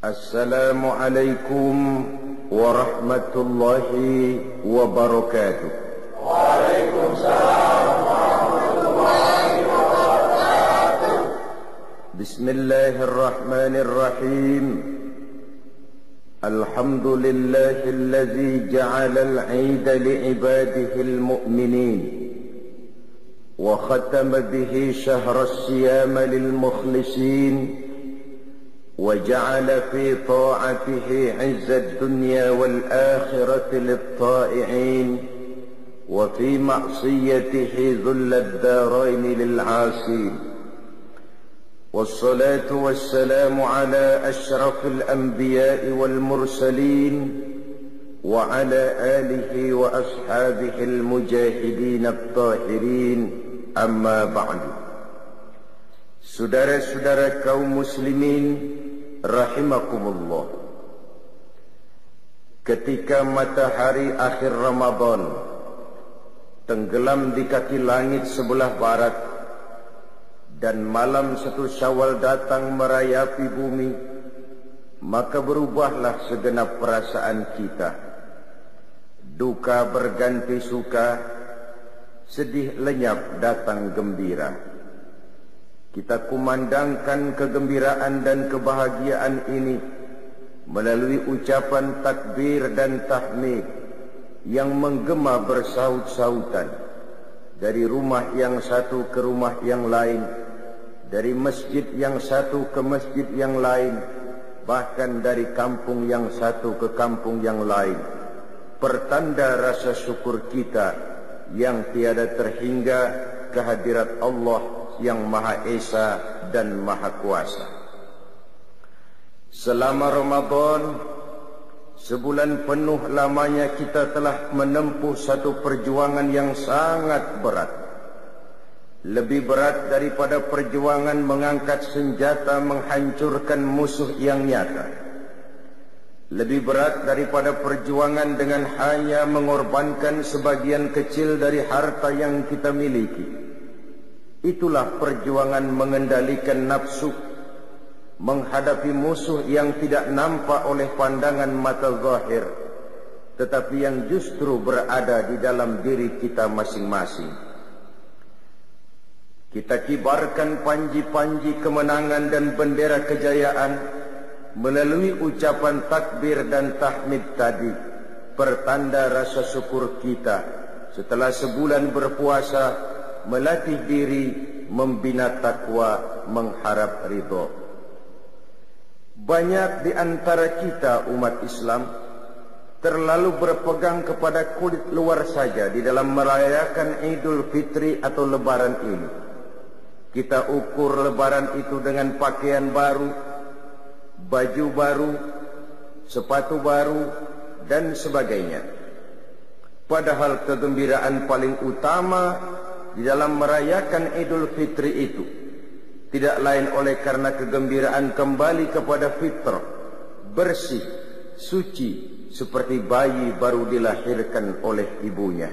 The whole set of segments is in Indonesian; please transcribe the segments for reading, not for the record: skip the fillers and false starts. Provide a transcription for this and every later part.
Assalamualaikum warahmatullahi wabarakatuh. Waalaikumsalam warahmatullahi wabarakatuh. Bismillahirrahmanirrahim. Alhamdulillahilladzi ja'ala al-'ida li'ibadihi al-mu'minin wa khatama bihi shahra as-siyama lil-mukhlisin وجعل في طاعته عز الدنيا والآخرة للطائعين وفي معصيته ذل الدارين للعاصين والصلاة والسلام على أشرف الأنبياء والمرسلين وعلى آله وأصحابه المجاهدين الطاهرين أما بعد. Saudara-saudara kaum muslimin rahimakumullah, ketika matahari akhir Ramadan tenggelam di kaki langit sebelah barat dan malam 1 Syawal datang merayapi bumi, maka berubahlah segenap perasaan kita. Duka berganti suka, sedih lenyap datang gembira. Kita kumandangkan kegembiraan dan kebahagiaan ini melalui ucapan takbir dan tahmid yang menggema bersaut-sautan dari rumah yang satu ke rumah yang lain, dari masjid yang satu ke masjid yang lain, bahkan dari kampung yang satu ke kampung yang lain. Pertanda rasa syukur kita yang tiada terhingga kehadirat Allah yang Maha Esa dan Maha Kuasa. Selama Ramadan, sebulan penuh lamanya kita telah menempuh satu perjuangan yang sangat berat. Lebih berat daripada perjuangan mengangkat senjata menghancurkan musuh yang nyata. Lebih berat daripada perjuangan dengan hanya mengorbankan sebagian kecil dari harta yang kita miliki. Itulah perjuangan mengendalikan nafsu, menghadapi musuh yang tidak nampak oleh pandangan mata zahir, tetapi yang justru berada di dalam diri kita masing-masing. Kita kibarkan panji-panji kemenangan dan bendera kejayaan melalui ucapan takbir dan tahmid tadi, pertanda rasa syukur kita setelah sebulan berpuasa, melatih diri, membina takwa, mengharap ridho. Banyak di antara kita umat Islam terlalu berpegang kepada kulit luar saja di dalam merayakan Idul Fitri atau Lebaran ini. Kita ukur Lebaran itu dengan pakaian baru, baju baru, sepatu baru, dan sebagainya. Padahal kegembiraan paling utama di dalam merayakan Idul Fitri itu tidak lain oleh karena kegembiraan kembali kepada fitrah, bersih, suci, seperti bayi baru dilahirkan oleh ibunya.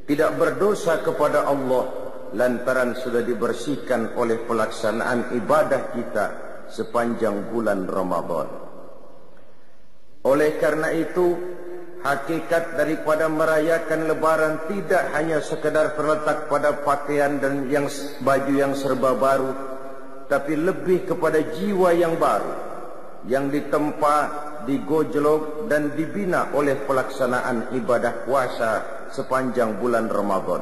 Tidak berdosa kepada Allah lantaran sudah dibersihkan oleh pelaksanaan ibadah kita sepanjang bulan Ramadan. Oleh karena itu, hakikat daripada merayakan Lebaran tidak hanya sekedar terletak pada pakaian dan baju yang serba baru, tapi lebih kepada jiwa yang baru, yang ditempa, digojlok dan dibina oleh pelaksanaan ibadah puasa sepanjang bulan Ramadan.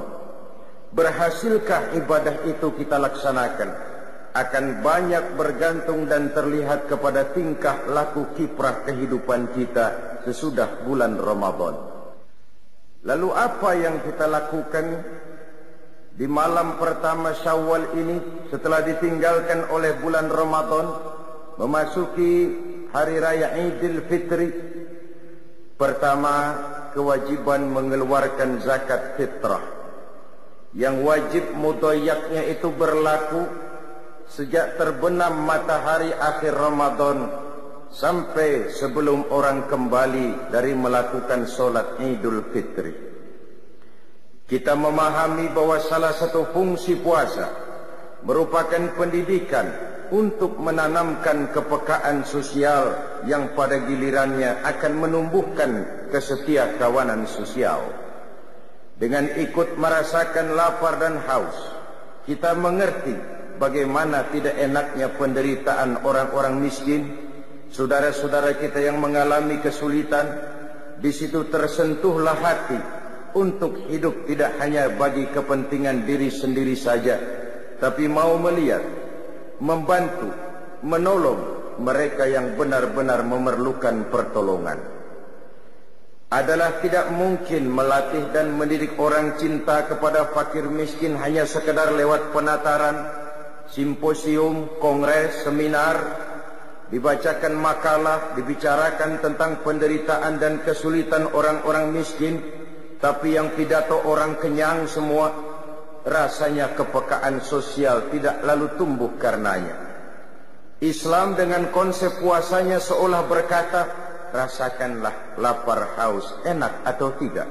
Berhasilkah ibadah itu kita laksanakan? Akan banyak bergantung dan terlihat kepada tingkah laku kiprah kehidupan kita sesudah bulan Ramadan. Lalu apa yang kita lakukan di malam pertama Syawal ini setelah ditinggalkan oleh bulan Ramadan, memasuki hari raya Idul Fitri? Pertama, kewajiban mengeluarkan zakat fitrah. Yang wajib mudhayyaqnya itu berlaku sejak terbenam matahari akhir Ramadan sampai sebelum orang kembali dari melakukan solat Idul Fitri. Kita memahami bahwa salah satu fungsi puasa merupakan pendidikan untuk menanamkan kepekaan sosial yang pada gilirannya akan menumbuhkan kesetiakawanan sosial. Dengan ikut merasakan lapar dan haus, kita mengerti bagaimana tidak enaknya penderitaan orang-orang miskin, saudara-saudara kita yang mengalami kesulitan. Di situ tersentuhlah hati untuk hidup tidak hanya bagi kepentingan diri sendiri saja, tapi mau melihat, membantu, menolong mereka yang benar-benar memerlukan pertolongan. Adalah tidak mungkin melatih dan mendidik orang cinta kepada fakir miskin hanya sekedar lewat penataran, simposium, kongres, seminar, dibacakan makalah, dibicarakan tentang penderitaan dan kesulitan orang-orang miskin, tapi yang pidato orang kenyang semua, rasanya kepekaan sosial tidak lalu tumbuh karenanya. Islam dengan konsep puasanya seolah berkata, rasakanlah lapar haus enak atau tidak.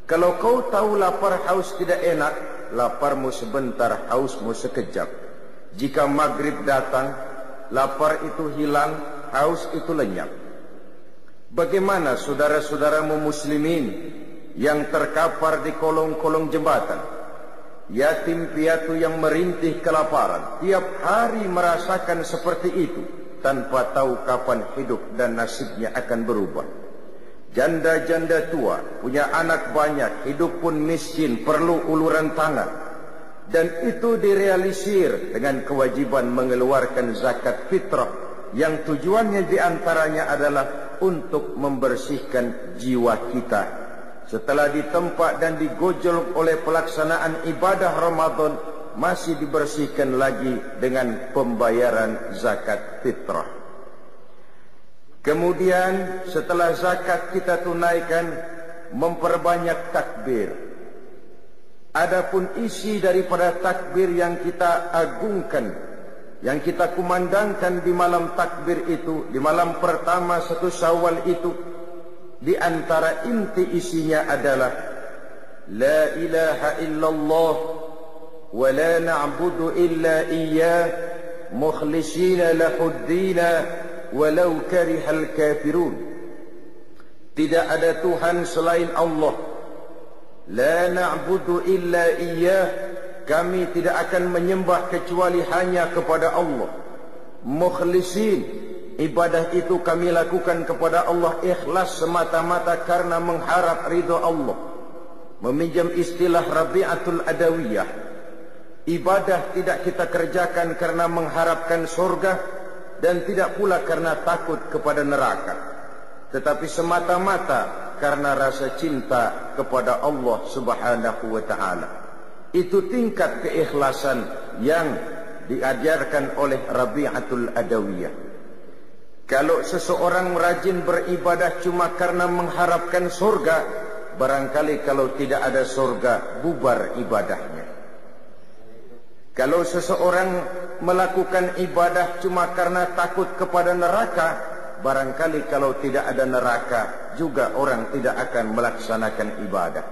Kalau kau tahu lapar haus tidak enak, laparmu sebentar, hausmu sekejap. Jika maghrib datang, lapar itu hilang, haus itu lenyap. Bagaimana saudara-saudaramu muslimin yang terkapar di kolong-kolong jembatan, yatim piatu yang merintih kelaparan, tiap hari merasakan seperti itu tanpa tahu kapan hidup dan nasibnya akan berubah. Janda-janda tua punya anak banyak, hidup pun miskin, perlu uluran tangan, dan itu direalisir dengan kewajiban mengeluarkan zakat fitrah yang tujuannya diantaranya adalah untuk membersihkan jiwa kita setelah ditempa dan digojol oleh pelaksanaan ibadah Ramadan, masih dibersihkan lagi dengan pembayaran zakat fitrah. Kemudian setelah zakat kita tunaikan, memperbanyak takbir. Adapun isi daripada takbir yang kita agungkan, yang kita kumandangkan di malam takbir itu, di malam pertama 1 Syawal itu, di antara inti isinya adalah la ilaha illallah wa la na'budu illa iyyah mukhlishina lahuddina walau karihal kafirun. Tidak ada Tuhan selain Allah. La na'budu illa iyyah, kami tidak akan menyembah kecuali hanya kepada Allah. Mukhlisin, ibadah itu kami lakukan kepada Allah ikhlas semata-mata karena mengharap ridha Allah. Meminjam istilah Rabi'atul Adawiyah, ibadah tidak kita kerjakan karena mengharapkan surga dan tidak pula karena takut kepada neraka, tetapi semata-mata karena rasa cinta kepada Allah Subhanahu wa ta'ala. Itu tingkat keikhlasan yang diajarkan oleh Rabi'atul Adawiyah. Kalau seseorang rajin beribadah cuma karena mengharapkan surga, barangkali kalau tidak ada surga, bubar ibadahnya. Kalau seseorang melakukan ibadah cuma karena takut kepada neraka, barangkali kalau tidak ada neraka, juga orang tidak akan melaksanakan ibadah.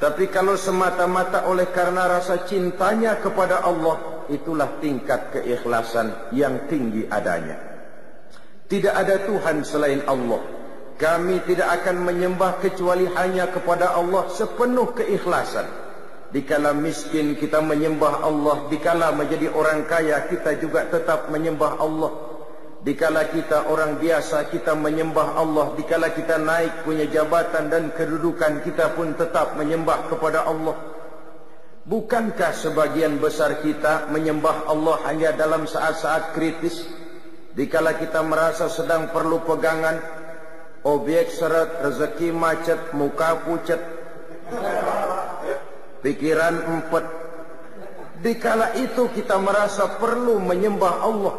Tapi kalau semata-mata oleh karena rasa cintanya kepada Allah, itulah tingkat keikhlasan yang tinggi adanya. Tidak ada Tuhan selain Allah. Kami tidak akan menyembah kecuali hanya kepada Allah sepenuh keikhlasan. Dikala miskin kita menyembah Allah, dikala menjadi orang kaya kita juga tetap menyembah Allah. Dikala kita orang biasa kita menyembah Allah, dikala kita naik punya jabatan dan kedudukan kita pun tetap menyembah kepada Allah. Bukankah sebagian besar kita menyembah Allah hanya dalam saat-saat kritis? Dikala kita merasa sedang perlu pegangan, objek seret, rezeki macet, muka pucat, pikiran empet. Dikala itu kita merasa perlu menyembah Allah.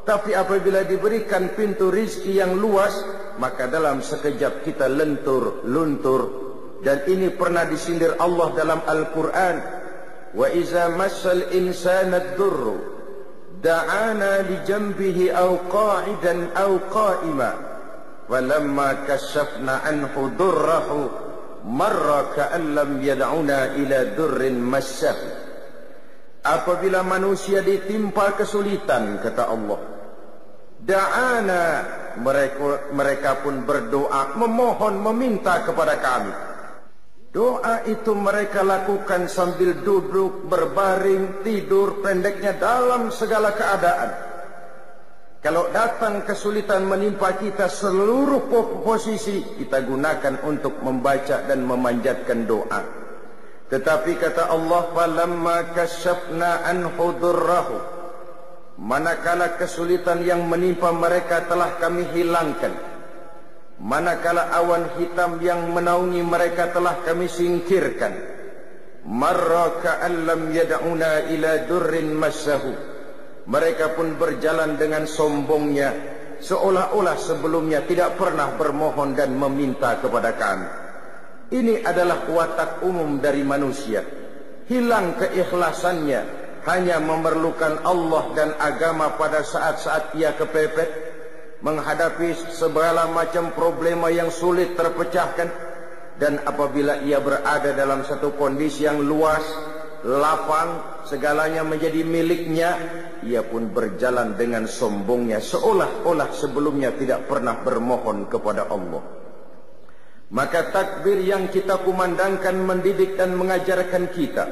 Tapi apabila diberikan pintu rizki yang luas, maka dalam sekejap kita lentur, luntur. Dan ini pernah disindir Allah dalam Al-Quran. Wa iza massal insana ad-durru da'ana li jambihi aw qa'idan aw qa'ima falamma kashafna anhu durrahu marra ka'an lam yad'una ila durrin massah. apabila manusia ditimpa kesulitan, kata Allah, da'ana, mereka pun berdoa, memohon, meminta kepada kami. Doa itu mereka lakukan sambil duduk, berbaring, tidur, pendeknya dalam segala keadaan. Kalau datang kesulitan menimpa kita, seluruh posisi kita gunakan untuk membaca dan memanjatkan doa. Tetapi kata Allah, falamma kasyafna anhu durrahu, manakala kesulitan yang menimpa mereka telah kami hilangkan, manakala awan hitam yang menaungi mereka telah kami singkirkan, marra ka'an lam yad'una ila durrin massahu, mereka pun berjalan dengan sombongnya, seolah-olah sebelumnya tidak pernah bermohon dan meminta kepada kami. Ini adalah watak umum dari manusia. Hilang keikhlasannya, hanya memerlukan Allah dan agama pada saat-saat ia kepepet, menghadapi segala macam problema yang sulit terpecahkan. Dan apabila ia berada dalam satu kondisi yang luas, lapang, segalanya menjadi miliknya, ia pun berjalan dengan sombongnya, seolah-olah sebelumnya tidak pernah bermohon kepada Allah. Maka takbir yang kita kumandangkan mendidik dan mengajarkan kita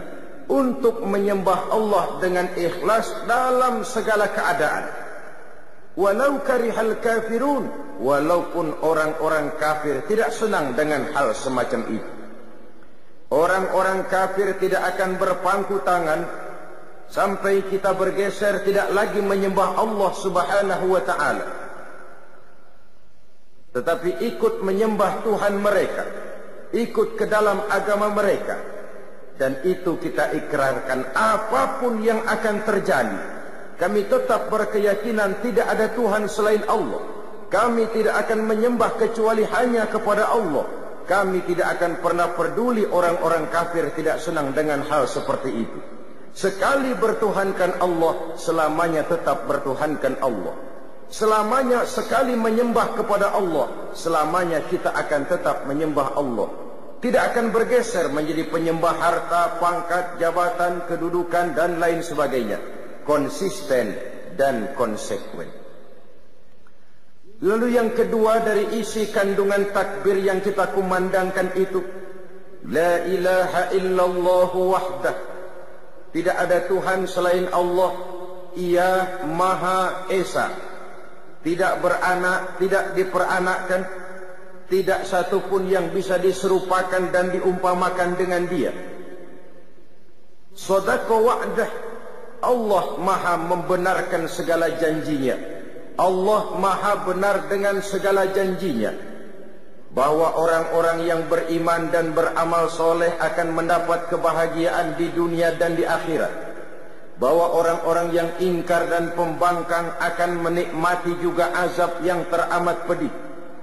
untuk menyembah Allah dengan ikhlas dalam segala keadaan. Walau karihal kafirun, walaupun orang-orang kafir tidak senang dengan hal semacam itu. Orang-orang kafir tidak akan berpangku tangan sampai kita bergeser tidak lagi menyembah Allah Subhanahu wa ta'ala, tetapi ikut menyembah Tuhan mereka, ikut ke dalam agama mereka. Dan itu kita ikrarkan, apapun yang akan terjadi, kami tetap berkeyakinan tidak ada Tuhan selain Allah. Kami tidak akan menyembah kecuali hanya kepada Allah. Kami tidak akan pernah peduli orang-orang kafir tidak senang dengan hal seperti itu. Sekali bertuhankan Allah, selamanya tetap bertuhankan Allah. Selamanya sekali menyembah kepada Allah, selamanya kita akan tetap menyembah Allah. Tidak akan bergeser menjadi penyembah harta, pangkat, jabatan, kedudukan dan lain sebagainya. Konsisten dan konsekuen. Lalu yang kedua dari isi kandungan takbir yang kita kumandangkan itu, la ilaha illallah wahdah, tidak ada Tuhan selain Allah, Ia Maha Esa, tidak beranak, tidak diperanakkan, tidak satupun yang bisa diserupakan dan diumpamakan dengan Dia. Sadaqa wa'dah, Allah Maha membenarkan segala janjinya. Allah Maha benar dengan segala janjinya, bahwa orang-orang yang beriman dan beramal soleh akan mendapat kebahagiaan di dunia dan di akhirat, bahwa orang-orang yang ingkar dan pembangkang akan menikmati juga azab yang teramat pedih.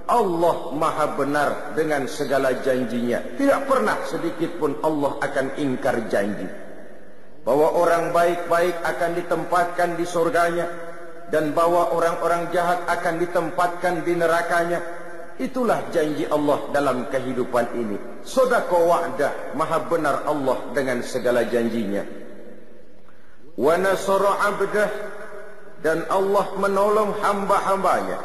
Allah Maha benar dengan segala janjinya. Tidak pernah sedikit pun Allah akan ingkar janji. Bahwa orang baik-baik akan ditempatkan di surganya, dan bahwa orang-orang jahat akan ditempatkan di nerakanya. Itulah janji Allah dalam kehidupan ini. Sadaqa wa'dah, Maha benar Allah dengan segala janjinya. Wa nasara 'abdah, dan Allah menolong hamba-hambanya,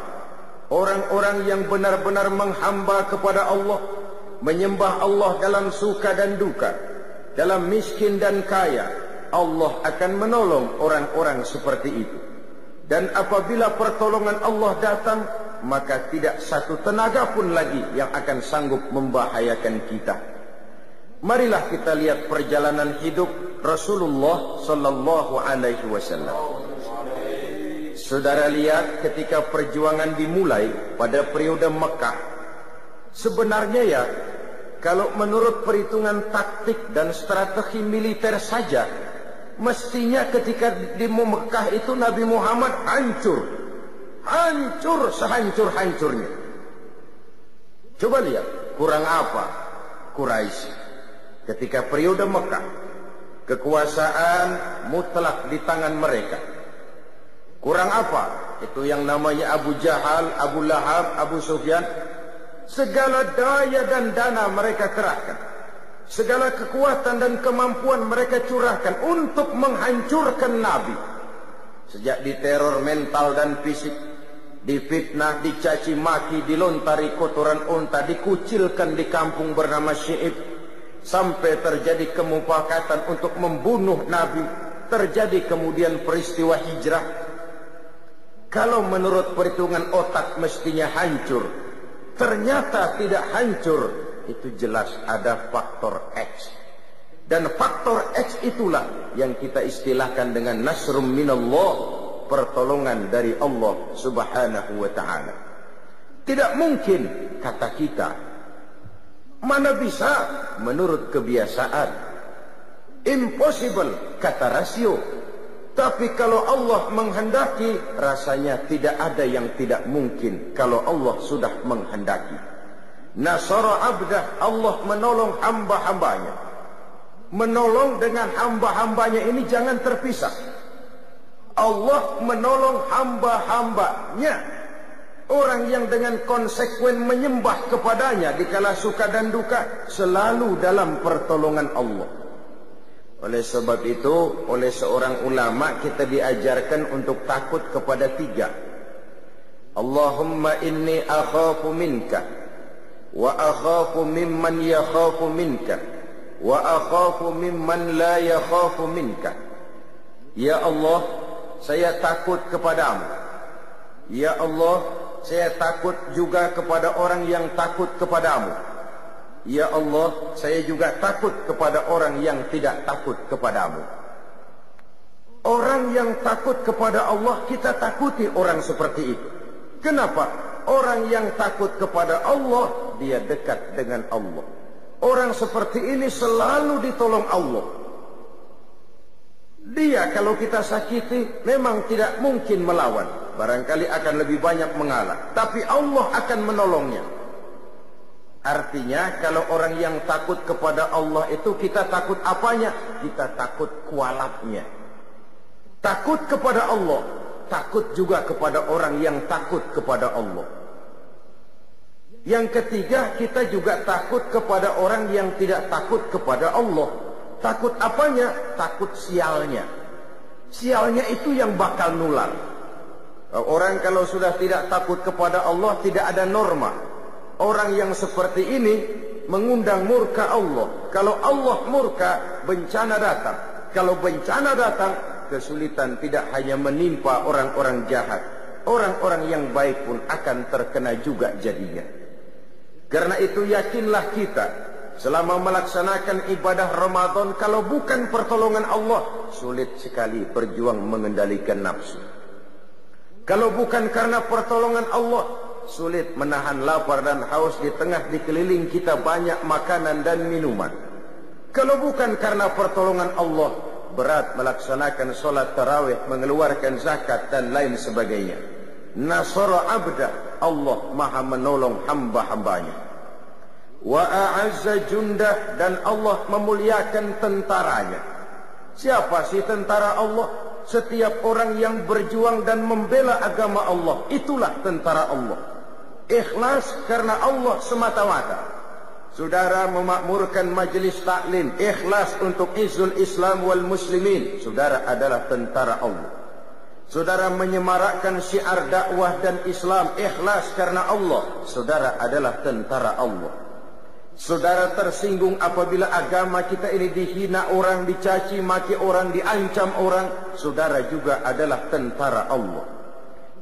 orang-orang yang benar-benar menghamba kepada Allah, menyembah Allah dalam suka dan duka, dalam miskin dan kaya. Allah akan menolong orang-orang seperti itu. Dan apabila pertolongan Allah datang, maka tidak satu tenaga pun lagi yang akan sanggup membahayakan kita. Marilah kita lihat perjalanan hidup Rasulullah sallallahu alaihi wasallam. Saudara lihat ketika perjuangan dimulai pada periode Mekah. Sebenarnya ya, kalau menurut perhitungan taktik dan strategi militer saja, mestinya ketika di Mekah itu Nabi Muhammad hancur sehancur-hancurnya. Coba lihat, kurang apa Quraisy ketika periode Mekah, kekuasaan mutlak di tangan mereka. Kurang apa? Itu yang namanya Abu Jahal, Abu Lahab, Abu Sufyan. Segala daya dan dana mereka kerahkan. segala kekuatan dan kemampuan mereka curahkan untuk menghancurkan Nabi. Sejak diteror mental dan fisik, difitnah, dicaci maki, dilontari kotoran unta, dikucilkan di kampung bernama Syi'ib, sampai terjadi kemufakatan untuk membunuh Nabi, terjadi kemudian peristiwa hijrah. Kalau menurut perhitungan otak mestinya hancur, ternyata tidak hancur. Itu jelas ada faktor X. Dan faktor X itulah yang kita istilahkan dengan nasrum minallah, pertolongan dari Allah subhanahu wa ta'ala. Tidak mungkin, kata kita. Mana bisa menurut kebiasaan. Impossible, kata rasio. Tapi kalau Allah menghendaki, rasanya tidak ada yang tidak mungkin kalau Allah sudah menghendaki. Nasara abdah, Allah menolong hamba-hambanya. Menolong dengan hamba-hambanya ini jangan terpisah. Allah menolong hamba-hambanya, orang yang dengan konsekuen menyembah kepadanya dikala suka dan duka, selalu dalam pertolongan Allah. Oleh sebab itu, oleh seorang ulama kita diajarkan untuk takut kepada tiga. Allahumma inni akhafu minka, wa akhafu mimman yakhafu minka, wa akhafu mimman la yakhafu minka. Ya Allah, saya takut kepadamu. Ya Allah, saya takut juga kepada orang yang takut kepadamu. Ya Allah, saya juga takut kepada orang yang tidak takut kepadamu. Orang yang takut kepada Allah, kita takuti orang seperti itu. Kenapa? Orang yang takut kepada Allah, dia dekat dengan Allah. Orang seperti ini selalu ditolong Allah. Dia kalau kita sakiti memang tidak mungkin melawan, barangkali akan lebih banyak mengalah, tapi Allah akan menolongnya. Artinya kalau orang yang takut kepada Allah itu, kita takut apanya? Kita takut kualatnya. Takut kepada Allah, takut juga kepada orang yang takut kepada Allah. Yang ketiga, kita juga takut kepada orang yang tidak takut kepada Allah. Takut apanya? Takut sialnya. Sialnya itu yang bakal nular. Orang kalau sudah tidak takut kepada Allah, tidak ada norma. Orang yang seperti ini mengundang murka Allah. Kalau Allah murka, bencana datang. Kalau bencana datang, kesulitan tidak hanya menimpa orang-orang jahat, orang-orang yang baik pun akan terkena juga jadinya. Karena itu yakinlah kita, selama melaksanakan ibadah Ramadan, kalau bukan pertolongan Allah, sulit sekali berjuang mengendalikan nafsu. Kalau bukan karena pertolongan Allah, sulit menahan lapar dan haus di tengah dikeliling kita banyak makanan dan minuman. Kalau bukan karena pertolongan Allah, berat melaksanakan solat tarawih, mengeluarkan zakat dan lain sebagainya. Nasara abda, Allah maha menolong hamba-hambanya. Wa a'azza jundah, dan Allah memuliakan tentaranya. Siapa sih tentara Allah? Setiap orang yang berjuang dan membela agama Allah, itulah tentara Allah. Ikhlas karena Allah semata-mata. Saudara memakmurkan majelis taklim, ikhlas untuk izul Islam wal muslimin, saudara adalah tentara Allah. Saudara menyemarakkan syiar dakwah dan Islam, ikhlas karena Allah, saudara adalah tentara Allah. Saudara tersinggung apabila agama kita ini dihina orang, dicaci maki orang, diancam orang, saudara juga adalah tentara Allah.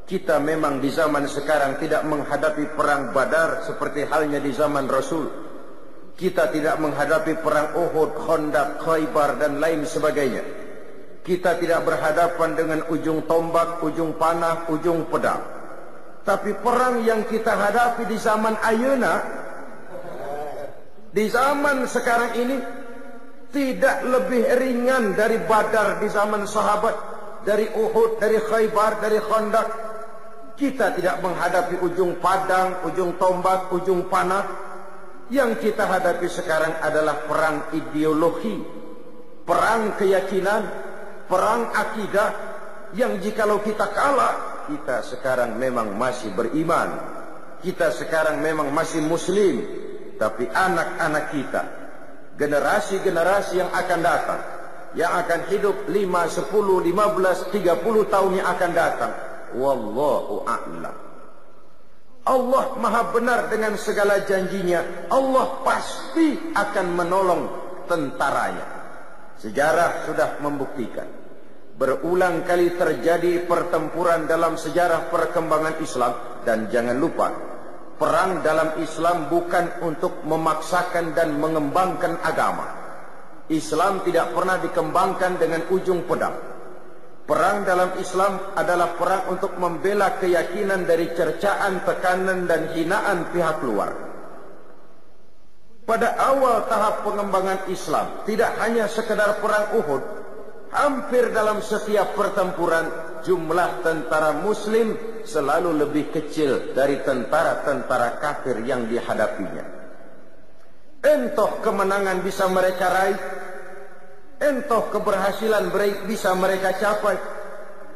Kita memang di zaman sekarang tidak menghadapi perang Badar seperti halnya di zaman Rasul. Kita tidak menghadapi perang Uhud, Khandaq, Khaybar dan lain sebagainya. Kita tidak berhadapan dengan ujung tombak, ujung panah, ujung pedang. Tapi perang yang kita hadapi di zaman ayeuna, di zaman sekarang ini, tidak lebih ringan dari Badar di zaman sahabat, dari Uhud, dari Khaybar, dari Khandaq. Kita tidak menghadapi ujung padang, ujung tombak, ujung panah. Yang kita hadapi sekarang adalah perang ideologi, perang keyakinan, perang akidah, yang jikalau kita kalah, kita sekarang memang masih beriman, kita sekarang memang masih muslim. Tapi anak-anak kita, generasi-generasi yang akan datang, yang akan hidup 5, 10, 15, 30 tahun yang akan datang. Wallahu a'lam. Allah maha benar dengan segala janjinya. Allah pasti akan menolong tentaranya. Sejarah sudah membuktikan. Berulang kali terjadi pertempuran dalam sejarah perkembangan Islam. Dan jangan lupa, perang dalam Islam bukan untuk memaksakan dan mengembangkan agama. Islam tidak pernah dikembangkan dengan ujung pedang. Perang dalam Islam adalah perang untuk membela keyakinan dari cercaan, tekanan, dan hinaan pihak luar. Pada awal tahap pengembangan Islam, tidak hanya sekedar perang Uhud, hampir dalam setiap pertempuran, jumlah tentara Muslim selalu lebih kecil dari tentara-tentara kafir yang dihadapinya. Entah kemenangan bisa mereka raih, entah keberhasilan bisa mereka capai.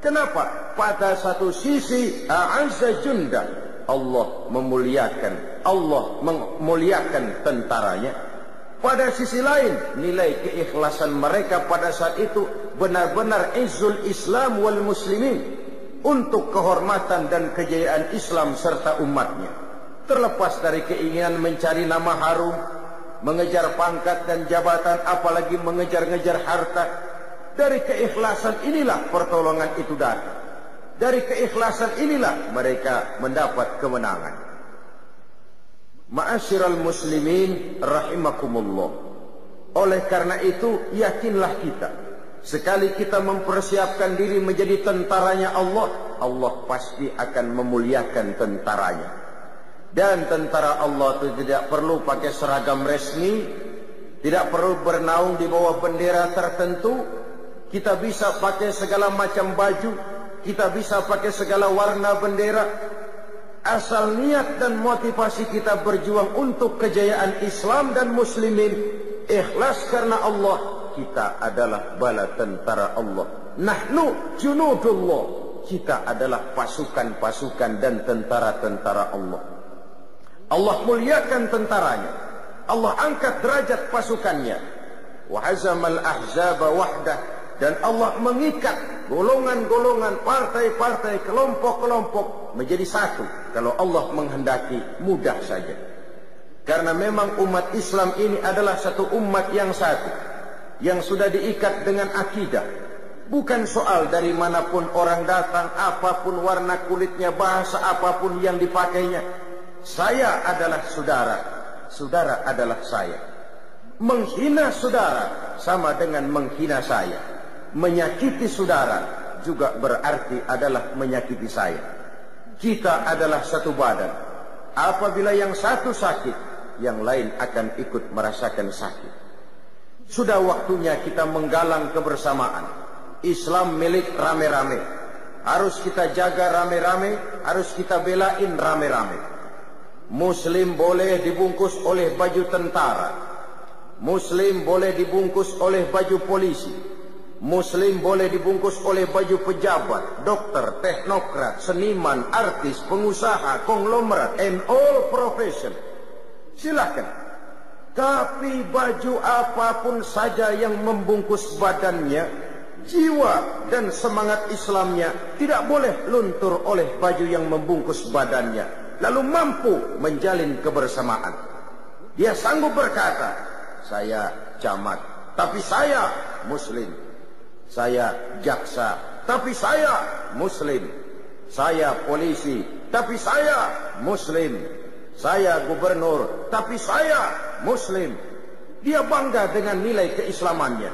Kenapa? Pada satu sisi, a'azza junda, Allah memuliakan tentaranya. Pada sisi lain, nilai keikhlasan mereka pada saat itu benar-benar izzul Islam wal muslimin, untuk kehormatan dan kejayaan Islam serta umatnya. Terlepas dari keinginan mencari nama harum, mengejar pangkat dan jabatan, apalagi mengejar-ngejar harta, dari keikhlasan inilah pertolongan itu datang. Dari keikhlasan inilah mereka mendapat kemenangan. Ma'asyiral muslimin rahimakumullah. Oleh karena itu, yakinlah kita, sekali kita mempersiapkan diri menjadi tentaranya Allah, Allah pasti akan memuliakan tentaranya. Dan tentara Allah itu tidak perlu pakai seragam resmi, tidak perlu bernaung di bawah bendera tertentu. Kita bisa pakai segala macam baju, kita bisa pakai segala warna bendera. Asal niat dan motivasi kita berjuang untuk kejayaan Islam dan muslimin, ikhlas karena Allah, kita adalah bala tentara Allah. Nahnu junudullah, kita adalah pasukan-pasukan dan tentara-tentara Allah. Allah muliakan tentaranya, Allah angkat derajat pasukannya. Wa hazamal ahzaba wahdah, dan Allah mengikat golongan-golongan, partai-partai, kelompok-kelompok menjadi satu. Kalau Allah menghendaki, mudah saja. Karena memang umat Islam ini adalah satu umat yang satu, yang sudah diikat dengan akidah. Bukan soal dari manapun orang datang, apapun warna kulitnya, bahasa apapun yang dipakainya. Saya adalah saudara, saudara adalah saya. Menghina saudara sama dengan menghina saya. Menyakiti saudara juga berarti adalah menyakiti saya. Kita adalah satu badan. Apabila yang satu sakit, yang lain akan ikut merasakan sakit. Sudah waktunya kita menggalang kebersamaan. Islam milik rame-rame. Harus kita jaga rame-rame, harus kita belain rame-rame. Muslim boleh dibungkus oleh baju tentara. Muslim boleh dibungkus oleh baju polisi. Muslim boleh dibungkus oleh baju pejabat, dokter, teknokrat, seniman, artis, pengusaha, konglomerat, and all profession. Silakan. Tapi baju apapun saja yang membungkus badannya, jiwa dan semangat Islamnya tidak boleh luntur oleh baju yang membungkus badannya, lalu mampu menjalin kebersamaan. Dia sanggup berkata, saya camat, tapi saya Muslim. Saya jaksa, tapi saya Muslim. Saya polisi, tapi saya Muslim. Saya gubernur, tapi saya Muslim. Dia bangga dengan nilai keislamannya.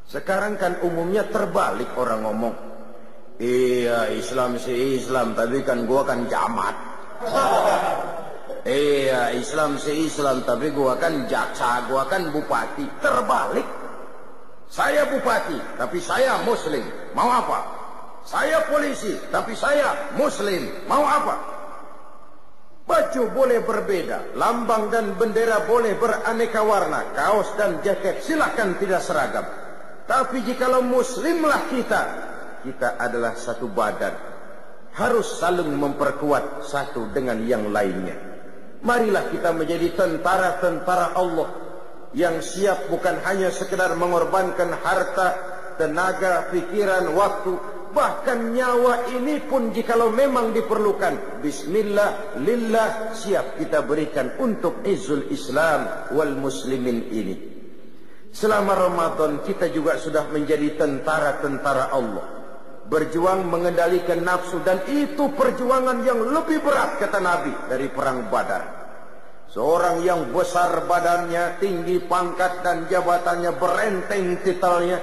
Sekarang kan umumnya terbalik, orang ngomong, iya Islam si Islam, tapi kan gua kan camat. Iya Islam si Islam, tapi gua kan jaksa, gua kan bupati. Terbalik. Saya bupati, tapi saya Muslim. Mau apa? Saya polisi, tapi saya Muslim. Mau apa? Baju boleh berbeda, lambang dan bendera boleh beraneka warna, kaos dan jaket silakan tidak seragam. Tapi jikalau Muslimlah kita adalah satu badan. Harus saling memperkuat satu dengan yang lainnya. Marilah kita menjadi tentara-tentara Allah. yang siap bukan hanya sekedar mengorbankan harta, tenaga, pikiran, waktu, bahkan nyawa ini pun jikalau memang diperlukan, bismillah, lillah, siap kita berikan untuk izzul Islam wal muslimin ini. Selama Ramadan kita juga sudah menjadi tentara-tentara Allah, berjuang mengendalikan nafsu, dan itu perjuangan yang lebih berat kata Nabi dari perang Badar. Seorang yang besar badannya, tinggi pangkat dan jabatannya, berenteng titelnya,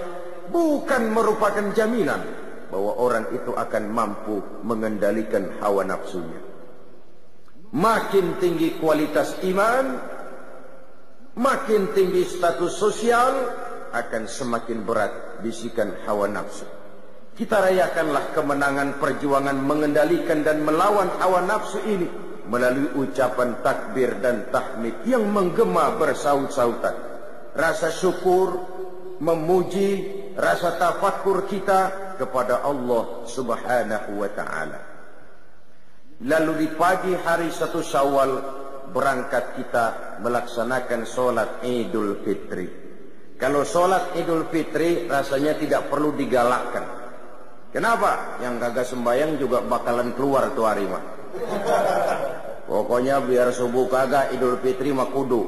bukan merupakan jaminan bahwa orang itu akan mampu mengendalikan hawa nafsunya. Makin tinggi kualitas iman, makin tinggi status sosial, akan semakin berat bisikan hawa nafsu. Kita rayakanlah kemenangan perjuangan mengendalikan dan melawan hawa nafsu ini melalui ucapan takbir dan tahmid yang menggema bersaut-sautan. Rasa syukur, memuji, rasa tafakur kita kepada Allah Subhanahu wa ta'ala. Lalu di pagi hari 1 Syawal berangkat kita melaksanakan sholat Idul Fitri. Kalau sholat Idul Fitri rasanya tidak perlu digalakkan. Kenapa? Yang kagak sembahyang juga bakalan keluar tuh hari mah. Pokoknya biar subuh kagak, Idul Fitri mah kudu.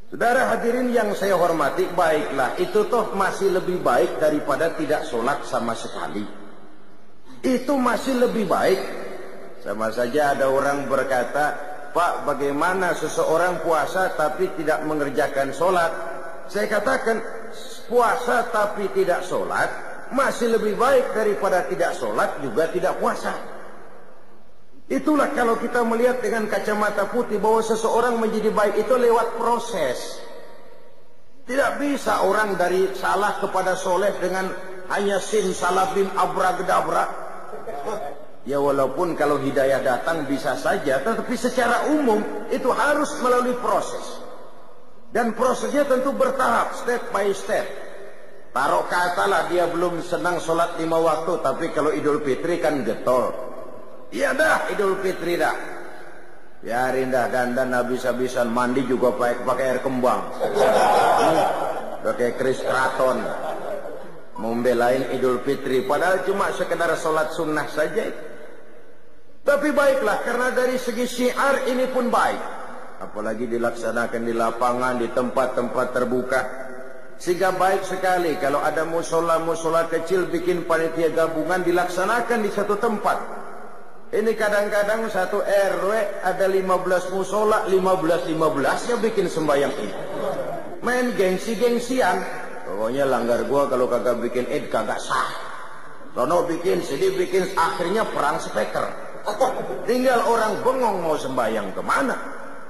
Saudara hadirin yang saya hormati, baiklah, itu toh masih lebih baik daripada tidak sholat sama sekali. Itu masih lebih baik. Sama saja ada orang berkata, Pak, bagaimana seseorang puasa tapi tidak mengerjakan sholat? Saya katakan, puasa tapi tidak sholat masih lebih baik daripada tidak sholat juga tidak puasa. Itulah kalau kita melihat dengan kacamata putih bahwa seseorang menjadi baik itu lewat proses. Tidak bisa orang dari salah kepada soleh dengan hanya sin salabim abragdabra. Ya walaupun kalau hidayah datang bisa saja, tetapi secara umum itu harus melalui proses. Dan prosesnya tentu bertahap, step by step. Taruh katalah dia belum senang sholat 5 waktu, tapi kalau Idul Fitri kan getol. Iya dah Idul Fitri dah. Biarin dah dandan habis-habisan, mandi juga pakai air kembang. Pakai kris kraton. Membelain Idul Fitri padahal cuma sekedar sholat sunnah saja. Tapi baiklah, karena dari segi syiar ini pun baik. Apalagi dilaksanakan di lapangan, di tempat-tempat terbuka. Sehingga baik sekali kalau ada musola-musola kecil bikin panitia gabungan dilaksanakan di satu tempat. Ini kadang-kadang satu RW ada 15 musola, 15-15-nya bikin sembahyang Id. Main gengsi-gengsian. Pokoknya langgar gua kalau kagak bikin Id kagak sah. Sono bikin, sini bikin, akhirnya perang speaker. Tinggal orang bengong mau sembahyang kemana.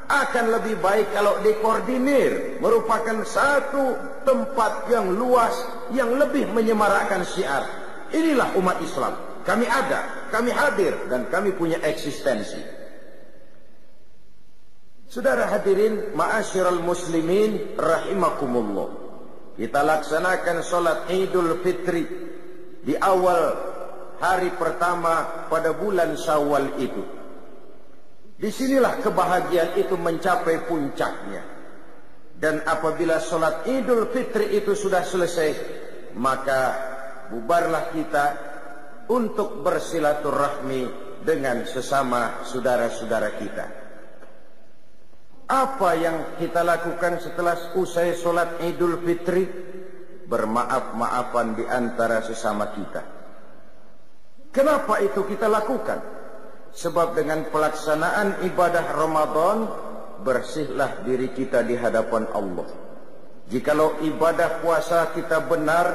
Akan lebih baik kalau dikoordinir, merupakan satu tempat yang luas yang lebih menyemarakkan syiar. Inilah umat Islam. Kami ada, kami hadir, dan kami punya eksistensi. Saudara hadirin, ma'asyiral muslimin rahimakumullah. Kita laksanakan sholat Idul Fitri di awal hari pertama pada bulan Syawal itu. Disinilah kebahagiaan itu mencapai puncaknya. Dan apabila sholat Idul Fitri itu sudah selesai, maka bubarlah kita untuk bersilaturahmi dengan sesama saudara-saudara kita. Apa yang kita lakukan setelah usai sholat Idul Fitri? Bermaaf-maafan di antara sesama kita. Kenapa itu kita lakukan? Sebab dengan pelaksanaan ibadah Ramadan, bersihlah diri kita di hadapan Allah. Jikalau ibadah puasa kita benar,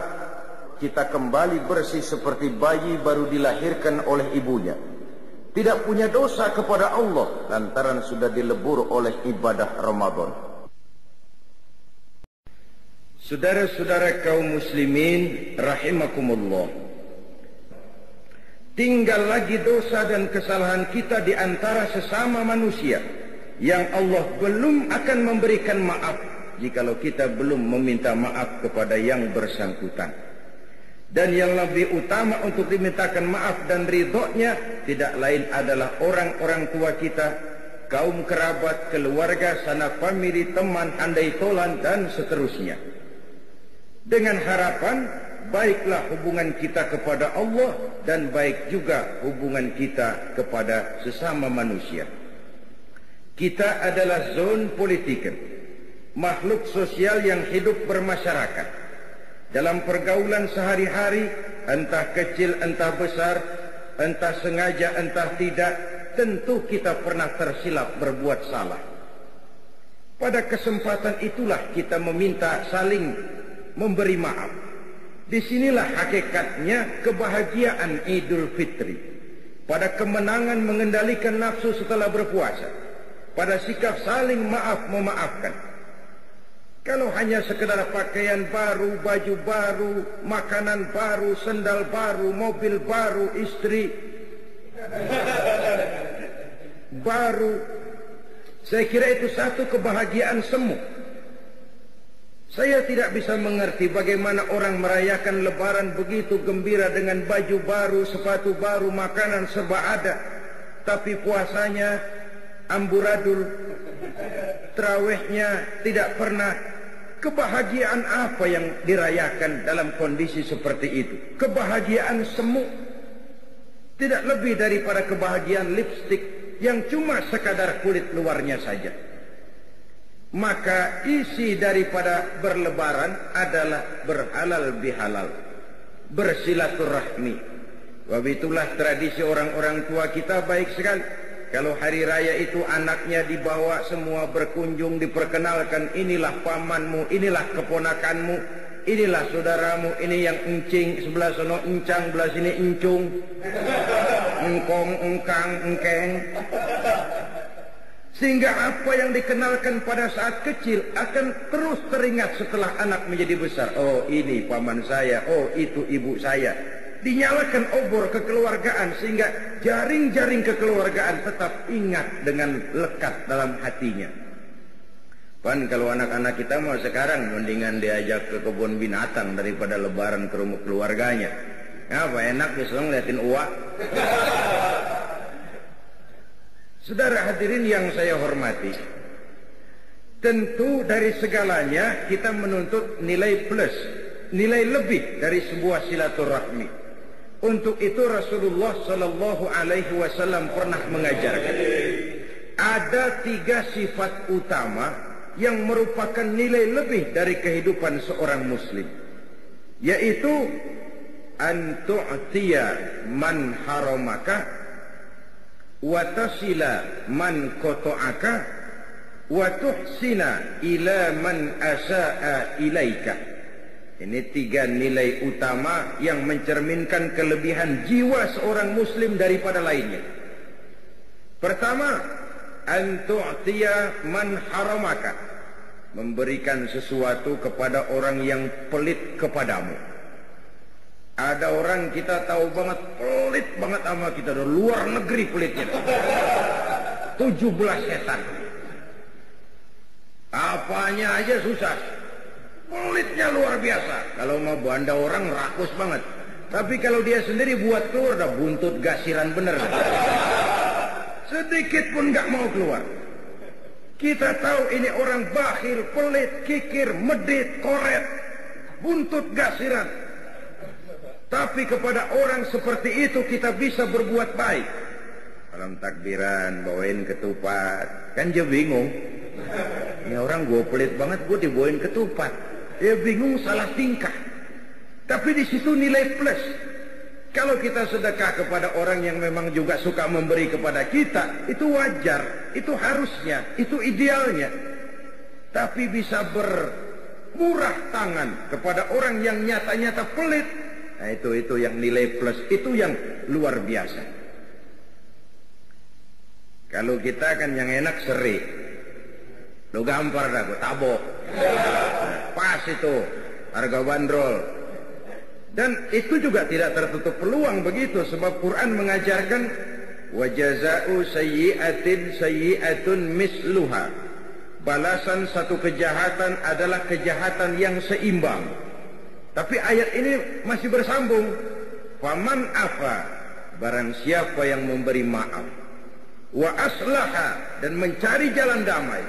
kita kembali bersih seperti bayi baru dilahirkan oleh ibunya. Tidak punya dosa kepada Allah lantaran sudah dilebur oleh ibadah Ramadan. Saudara-saudara kaum muslimin rahimakumullah. Tinggal lagi dosa dan kesalahan kita di antara sesama manusia yang Allah belum akan memberikan maaf jikalau kita belum meminta maaf kepada yang bersangkutan. Dan yang lebih utama untuk dimintakan maaf dan ridhonya tidak lain adalah orang-orang tua kita, kaum kerabat, keluarga, sanak famili, teman, andai tolan, dan seterusnya. Dengan harapan, baiklah hubungan kita kepada Allah dan baik juga hubungan kita kepada sesama manusia. Kita adalah zon politiker, makhluk sosial yang hidup bermasyarakat. Dalam pergaulan sehari-hari, entah kecil, entah besar, entah sengaja, entah tidak, tentu kita pernah tersilap berbuat salah. Pada kesempatan itulah kita meminta saling memberi maaf. Disinilah hakikatnya kebahagiaan Idul Fitri. Pada kemenangan mengendalikan nafsu setelah berpuasa. Pada sikap saling maaf memaafkan. Kalau hanya sekedar pakaian baru, baju baru, makanan baru, sendal baru, mobil baru, istri baru, saya kira itu satu kebahagiaan semu. Saya tidak bisa mengerti bagaimana orang merayakan Lebaran begitu gembira dengan baju baru, sepatu baru, makanan serba ada, tapi puasanya amburadul, tarawihnya tidak pernah. Kebahagiaan apa yang dirayakan dalam kondisi seperti itu? Kebahagiaan semu. Tidak lebih daripada kebahagiaan lipstik yang cuma sekadar kulit luarnya saja. Maka isi daripada berlebaran adalah berhalal bihalal, bersilaturahmi. Sebab itulah tradisi orang-orang tua kita baik sekali. Kalau hari raya itu anaknya dibawa semua berkunjung, diperkenalkan, inilah pamanmu, inilah keponakanmu, inilah saudaramu, ini yang encing, sebelah sono encang, sebelah sini encung, engkong, engkang, engkeng. Sehingga apa yang dikenalkan pada saat kecil akan terus teringat setelah anak menjadi besar. Oh, ini paman saya, oh itu ibu saya. Dinyalakan obor kekeluargaan sehingga jaring-jaring kekeluargaan tetap ingat dengan lekat dalam hatinya. Pan kalau anak-anak kita mau sekarang mendingan diajak ke kebun binatang daripada lebaran ke rumah keluarganya. Apa enak bisa ngeliatin uak. Saudara hadirin yang saya hormati, tentu dari segalanya kita menuntut nilai plus, nilai lebih dari sebuah silaturahmi. Untuk itu Rasulullah Sallallahu Alaihi Wasallam pernah mengajarkan ada 3 sifat utama yang merupakan nilai lebih dari kehidupan seorang muslim, yaitu an tu'tiya man haramaka wa tasila man qata'aka wa tuhsina ila man asa'a ilaika. Ini 3 nilai utama yang mencerminkan kelebihan jiwa seorang muslim daripada lainnya. Pertama, an tu'tiya man haramaka, memberikan sesuatu kepada orang yang pelit kepadamu. Ada orang kita tahu banget pelit banget sama kita, dari luar negeri pelitnya. 17 setan. Apanya aja susah. Pelitnya luar biasa. Kalau mau banda orang rakus banget. Tapi kalau dia sendiri buat keluar udah buntut gasiran bener. Sedikit pun gak mau keluar. Kita tahu ini orang bakhil, pelit, kikir, medit, koret, buntut gasiran. Tapi kepada orang seperti itu kita bisa berbuat baik. Malam takbiran bawain ketupat, kan dia bingung. Ini orang gue pelit banget, gue dibawain ketupat. Dia bingung, salah tingkah. Tapi di situ nilai plus. Kalau kita sedekah kepada orang yang memang juga suka memberi kepada kita, itu wajar, itu harusnya, itu idealnya. Tapi bisa bermurah tangan kepada orang yang nyata-nyata pelit, nah itu yang nilai plus, itu yang luar biasa. Kalau kita kan yang enak seri, lo gampar dah, gue tabok. Pas itu harga bandrol. Dan itu juga tidak tertutup peluang begitu, sebab Quran mengajarkan wa jazaa'u sayyi'atin sayyi'atun misluha. Balasan satu kejahatan adalah kejahatan yang seimbang. Tapi ayat ini masih bersambung. Faman afa, barang siapa yang memberi maaf. wa aslaha, dan mencari jalan damai,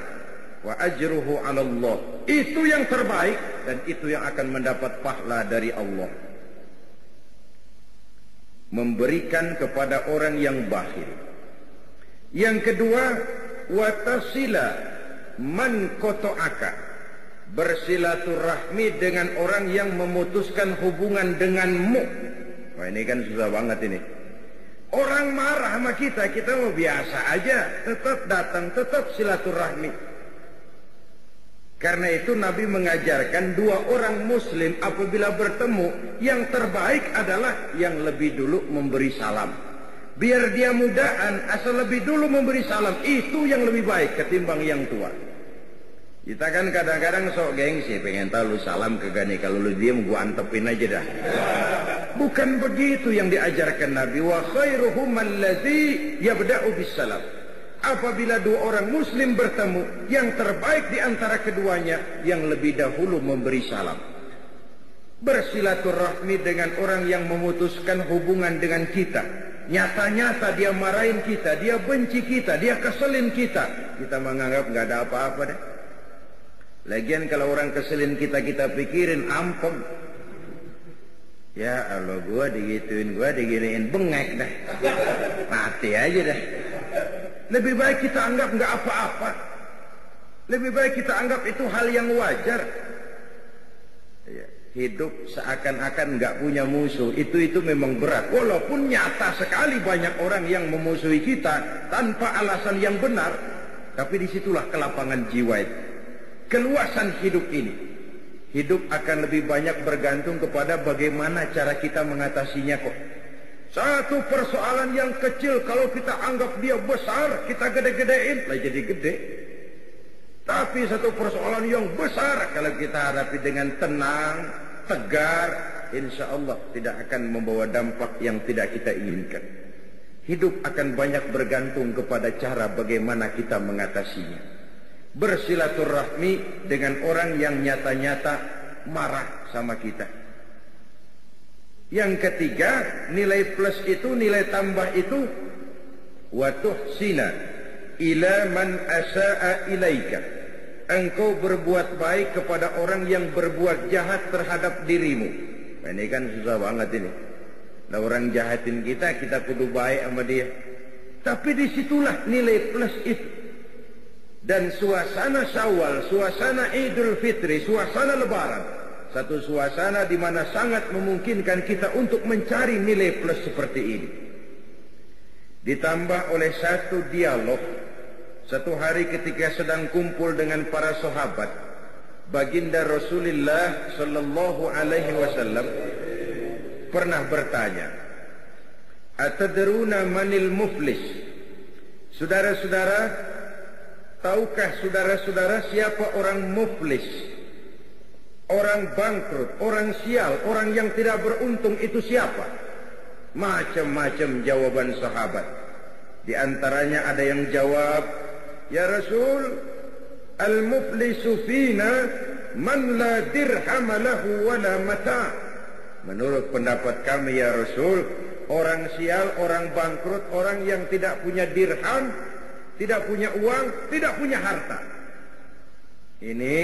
wa ajruhu 'ala Allah. Itu yang terbaik dan itu yang akan mendapat pahala dari Allah. Memberikan kepada orang yang bakhil. Yang kedua, wa tasila man qata'aka. Bersilaturahmi dengan orang yang memutuskan hubungan denganmu. Wah, ini kan susah banget ini. Orang marah sama kita, kita mau biasa aja, tetap datang, tetap silaturahmi. Karena itu Nabi mengajarkan dua orang muslim apabila bertemu, yang terbaik adalah yang lebih dulu memberi salam. Biar dia mudaan, asal lebih dulu memberi salam, itu yang lebih baik ketimbang yang tua. Kita kan kadang-kadang sok gengsi, pengen tahu lu salam ke gani, kalau lu diem gua antepin aja dah. Bukan begitu yang diajarkan Nabi. Wa khairuhum allazi yabda'u bisalam. Apabila dua orang muslim bertemu, yang terbaik di antara keduanya yang lebih dahulu memberi salam. Bersilaturahmi dengan orang yang memutuskan hubungan dengan kita. Nyata-nyata dia marahin kita, dia benci kita, dia keselin kita. Kita menganggap nggak ada apa-apa deh. Lagian kalau orang keselin kita, kita pikirin ampun. Ya Allah, gua digituin, gua diginiin, bengek dah. Mati aja dah. Lebih baik kita anggap nggak apa-apa. Lebih baik kita anggap itu hal yang wajar. Ya, hidup seakan-akan nggak punya musuh, itu memang berat. Walaupun nyata sekali banyak orang yang memusuhi kita tanpa alasan yang benar, tapi disitulah kelapangan jiwa itu. Keluasan hidup ini. Hidup akan lebih banyak bergantung kepada bagaimana cara kita mengatasinya kok. Satu persoalan yang kecil kalau kita anggap dia besar, kita gede-gedein, lah jadi gede. Tapi satu persoalan yang besar kalau kita hadapi dengan tenang, tegar, insya Allah tidak akan membawa dampak yang tidak kita inginkan. Hidup akan banyak bergantung kepada cara bagaimana kita mengatasinya. Bersilaturahmi dengan orang yang nyata-nyata marah sama kita. Yang ketiga, nilai plus itu, nilai tambah itu, wa tuhsina ila man asaa ilaika. Engkau berbuat baik kepada orang yang berbuat jahat terhadap dirimu. Nah, ini kan susah banget ini. Nah, orang jahatin kita, kita kudu baik sama dia. Tapi disitulah nilai plus itu. Dan suasana Syawal, suasana Idul Fitri, suasana Lebaran, satu suasana di mana sangat memungkinkan kita untuk mencari nilai plus seperti ini. Ditambah oleh satu dialog, satu hari ketika sedang kumpul dengan para sahabat, baginda Rasulullah Sallallahu Alaihi Wasallam pernah bertanya, "Atadruna manil muflis?" Saudara-saudara, tahukah saudara-saudara siapa orang muflis? Orang bangkrut, orang sial, orang yang tidak beruntung itu siapa? Macam-macam jawaban sahabat. Di antaranya ada yang jawab, "Ya Rasul, al-muflisu fina man la dirham lahu wa la mata." Menurut pendapat kami ya Rasul, orang sial, orang bangkrut, orang yang tidak punya dirham, tidak punya uang, tidak punya harta. Ini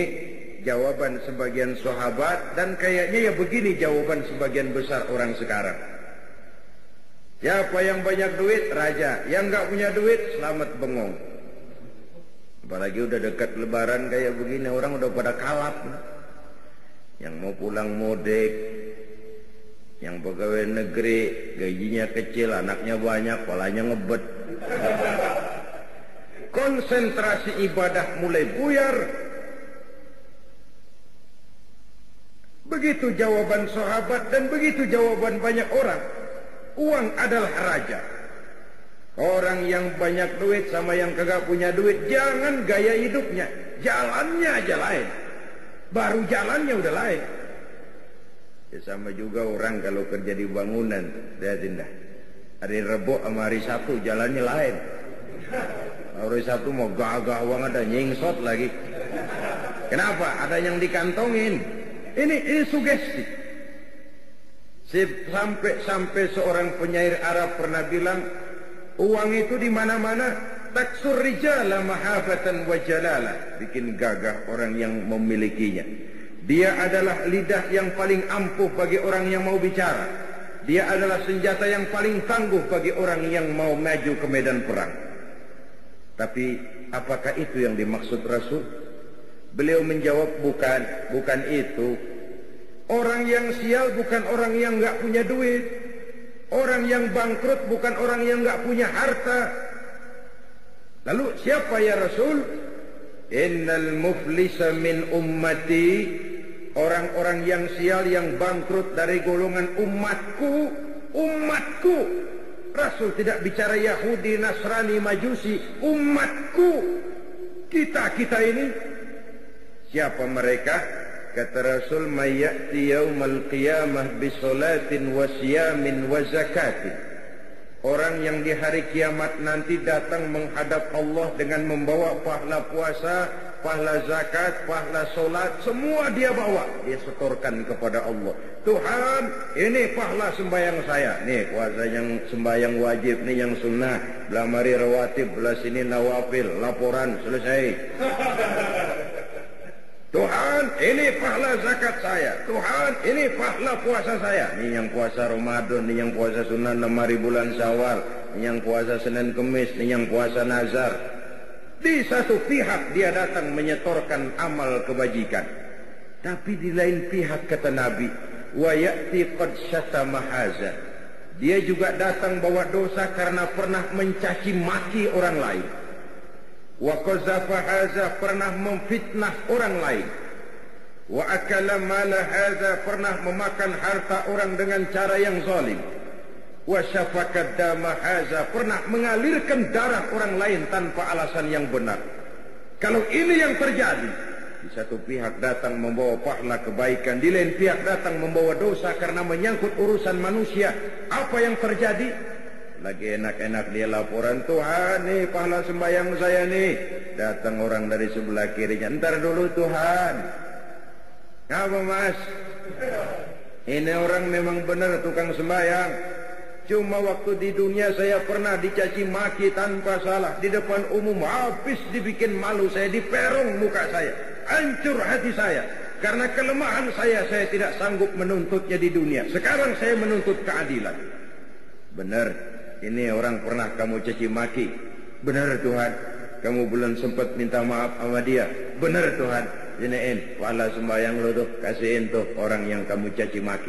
jawaban sebagian sahabat, dan kayaknya ya begini jawaban sebagian besar orang sekarang. Siapa yang banyak duit? Raja. Yang nggak punya duit? Selamat bengong. Apalagi udah dekat Lebaran kayak begini, orang udah pada kalap. Yang mau pulang mudik, yang pegawai negeri gajinya kecil, anaknya banyak, kepalanya ngebet. Konsentrasi ibadah mulai buyar. Begitu jawaban sahabat dan begitu jawaban banyak orang. Uang adalah raja. Orang yang banyak duit sama yang kagak punya duit, jangan gaya hidupnya, jalannya aja lain. Baru jalannya udah lain. Ya sama juga orang kalau kerja di bangunan, lihatin dah. Hari Rebo sama hari Sabtu jalannya lain. Hari Sabtu mau gagah uang ada nyingsot lagi. Kenapa? Ada yang dikantongin. Ini sugesti. Sampai seorang penyair Arab pernah bilang, Uang itu di mana-mana. Taksur rijala mahabatan wa jalalah. Bikin gagah orang yang memilikinya. Dia adalah lidah yang paling ampuh bagi orang yang mau bicara. Dia adalah senjata yang paling tangguh bagi orang yang mau maju ke medan perang. Tapi apakah itu yang dimaksud Rasul? Beliau menjawab, bukan itu. Orang yang sial bukan orang yang enggak punya duit. Orang yang bangkrut bukan orang yang enggak punya harta. Lalu siapa ya Rasul? Innal muflisa min ummati, orang-orang yang sial yang bangkrut dari golongan umatku. Rasul tidak bicara Yahudi, Nasrani, Majusi. Umatku. Kita ini. Siapa mereka? Kata Rasul, mayyati yaumal qiyamah bisolatin wa siyamin wa zakatin. Orang yang di hari kiamat nanti datang menghadap Allah dengan membawa pahala puasa, pahala zakat, pahala solat, semua dia bawa. Dia setorkan kepada Allah. Tuhan, ini pahala sembahyang saya. Nih puasa yang sembahyang wajib, nih yang sunnah. Belah mari rawatib, belah sini nawafil. Laporan, selesai. Tuhan, ini pahala zakat saya. Tuhan, ini pahala puasa saya. Ini yang puasa Ramadan, ini yang puasa sunnah 6 hari bulan Syawal, ini yang puasa Senin Kemis, ini yang puasa nazar. Di satu pihak dia datang menyetorkan amal kebajikan. Tapi di lain pihak kata Nabi, wa ya'ti qad syatama haza. Dia juga datang bawa dosa karena pernah mencaci maki orang lain. Wa qazafa haza, pernah memfitnah orang lain. Wa akala mala haza, pernah memakan harta orang dengan cara yang zalim. Wa syafaka dama haza, pernah mengalirkan darah orang lain tanpa alasan yang benar. Kalau ini yang terjadi, di satu pihak datang membawa pahala kebaikan, di lain pihak datang membawa dosa karena menyangkut urusan manusia, apa yang terjadi? Lagi enak-enak dia laporan, Tuhan nih pahala sembahyang saya nih. Datang orang dari sebelah kirinya, ntar dulu Tuhan. Apa mas? Ini orang memang benar tukang sembahyang. Cuma waktu di dunia saya pernah dicaci maki tanpa salah. Di depan umum habis dibikin malu saya, diperong muka saya. Hancur hati saya. Karena kelemahan saya tidak sanggup menuntutnya di dunia. Sekarang saya menuntut keadilan. Benar. Ini orang pernah kamu caci maki. Benar Tuhan. Kamu belum sempat minta maaf sama dia. Benar Tuhan. Iniin pahala sembahyang lo tuh. Kasihin tuh orang yang kamu caci maki.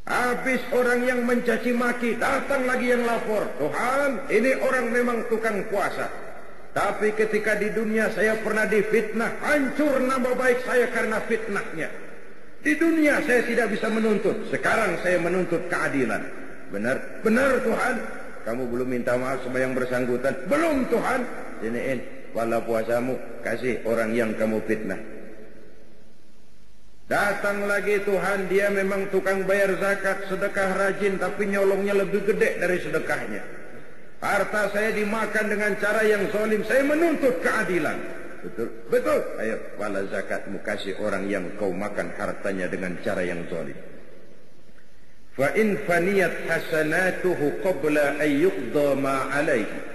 Habis orang yang mencaci maki, datang lagi yang lapor. Tuhan, ini orang memang tukang puasa. Tapi ketika di dunia saya pernah difitnah. Hancur nama baik saya karena fitnahnya. Di dunia saya tidak bisa menuntut. Sekarang saya menuntut keadilan. Benar Tuhan. Kamu belum minta maaf sama yang bersangkutan. Belum Tuhan. Siniin pahala puasamu, kasih orang yang kamu fitnah. Datang lagi Tuhan, dia memang tukang bayar zakat, sedekah rajin, tapi nyolongnya lebih gede dari sedekahnya. Harta saya dimakan dengan cara yang zalim, saya menuntut keadilan. Betul. Ayo pahala zakatmu kasih orang yang kau makan hartanya dengan cara yang zalim. Fa in faniyat hasanatuhu qabla an yuqda ma alaihi.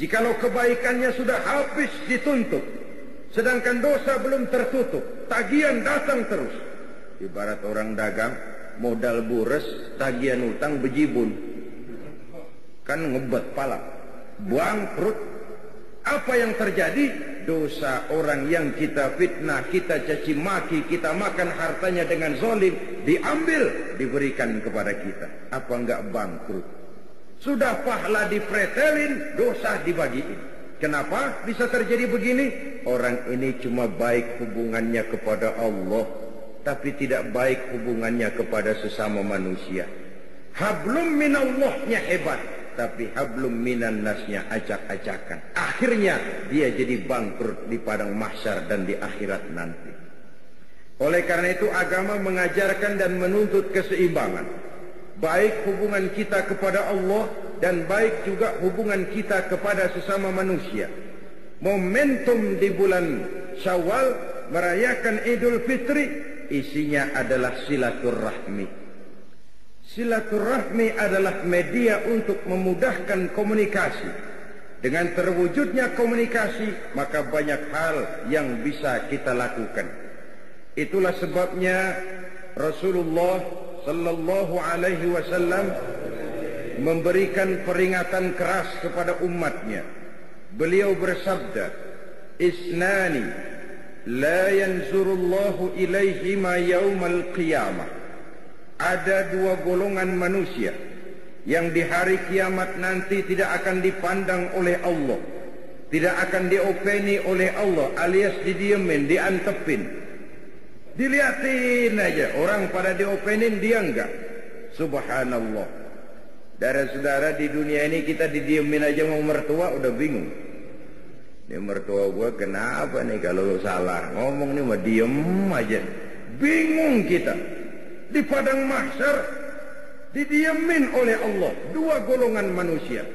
Jikalau kebaikannya sudah habis dituntut, sedangkan dosa belum tertutup, tagihan datang terus. Ibarat orang dagang, modal bures, tagihan utang bejibun. Kan ngebet pala. Bangkrut. Apa yang terjadi? Dosa orang yang kita fitnah, kita caci maki, kita makan hartanya dengan zalim, diambil, diberikan kepada kita. Apa enggak bangkrut? Sudah pahala dipretelin, dosa dibagiin. Kenapa bisa terjadi begini? Orang ini cuma baik hubungannya kepada Allah, tapi tidak baik hubungannya kepada sesama manusia. Hablum minallahnya hebat, tapi hablum minan nasnya acak-acakan. Akhirnya dia jadi bangkrut di padang mahsyar dan di akhirat nanti. Oleh karena itu agama mengajarkan dan menuntut keseimbangan. Baik hubungan kita kepada Allah dan baik juga hubungan kita kepada sesama manusia. Momentum di bulan Syawal merayakan Idul Fitri isinya adalah silaturahmi. Silaturahmi adalah media untuk memudahkan komunikasi. Dengan terwujudnya komunikasi, maka banyak hal yang bisa kita lakukan. Itulah sebabnya Rasulullah sallallahu alaihi wasallam memberikan peringatan keras kepada umatnya. Beliau bersabda, "Isnani la yanzurullahu ilaihima yaumal qiyamah." Ada dua golongan manusia yang di hari kiamat nanti tidak akan dipandang oleh Allah, tidak akan diopeni oleh Allah, alias didiemin, diantepin, diliatin aja. Orang pada diopenin, dia enggak. Subhanallah. Saudara-saudara, di dunia ini kita didiemin aja mau mertua udah bingung. Ini mertua gua kenapa nih kalau salah ngomong nih mah diem aja. Bingung kita. Di padang mahsyar didiemin oleh Allah dua golongan manusia.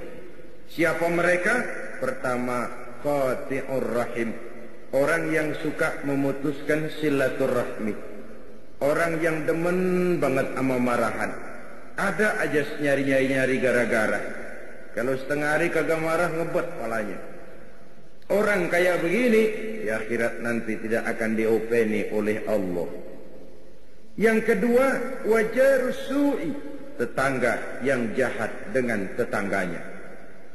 Siapa mereka? Pertama, qati'ur rahim, orang yang suka memutuskan silaturahmi, orang yang demen banget sama marahan. Ada aja nyari-nyari gara-gara. Kalau setengah hari kagak marah, ngebet palanya. Orang kayak begini di akhirat nanti tidak akan diopeni oleh Allah. Yang kedua, wajarus su'i, tetangga yang jahat dengan tetangganya.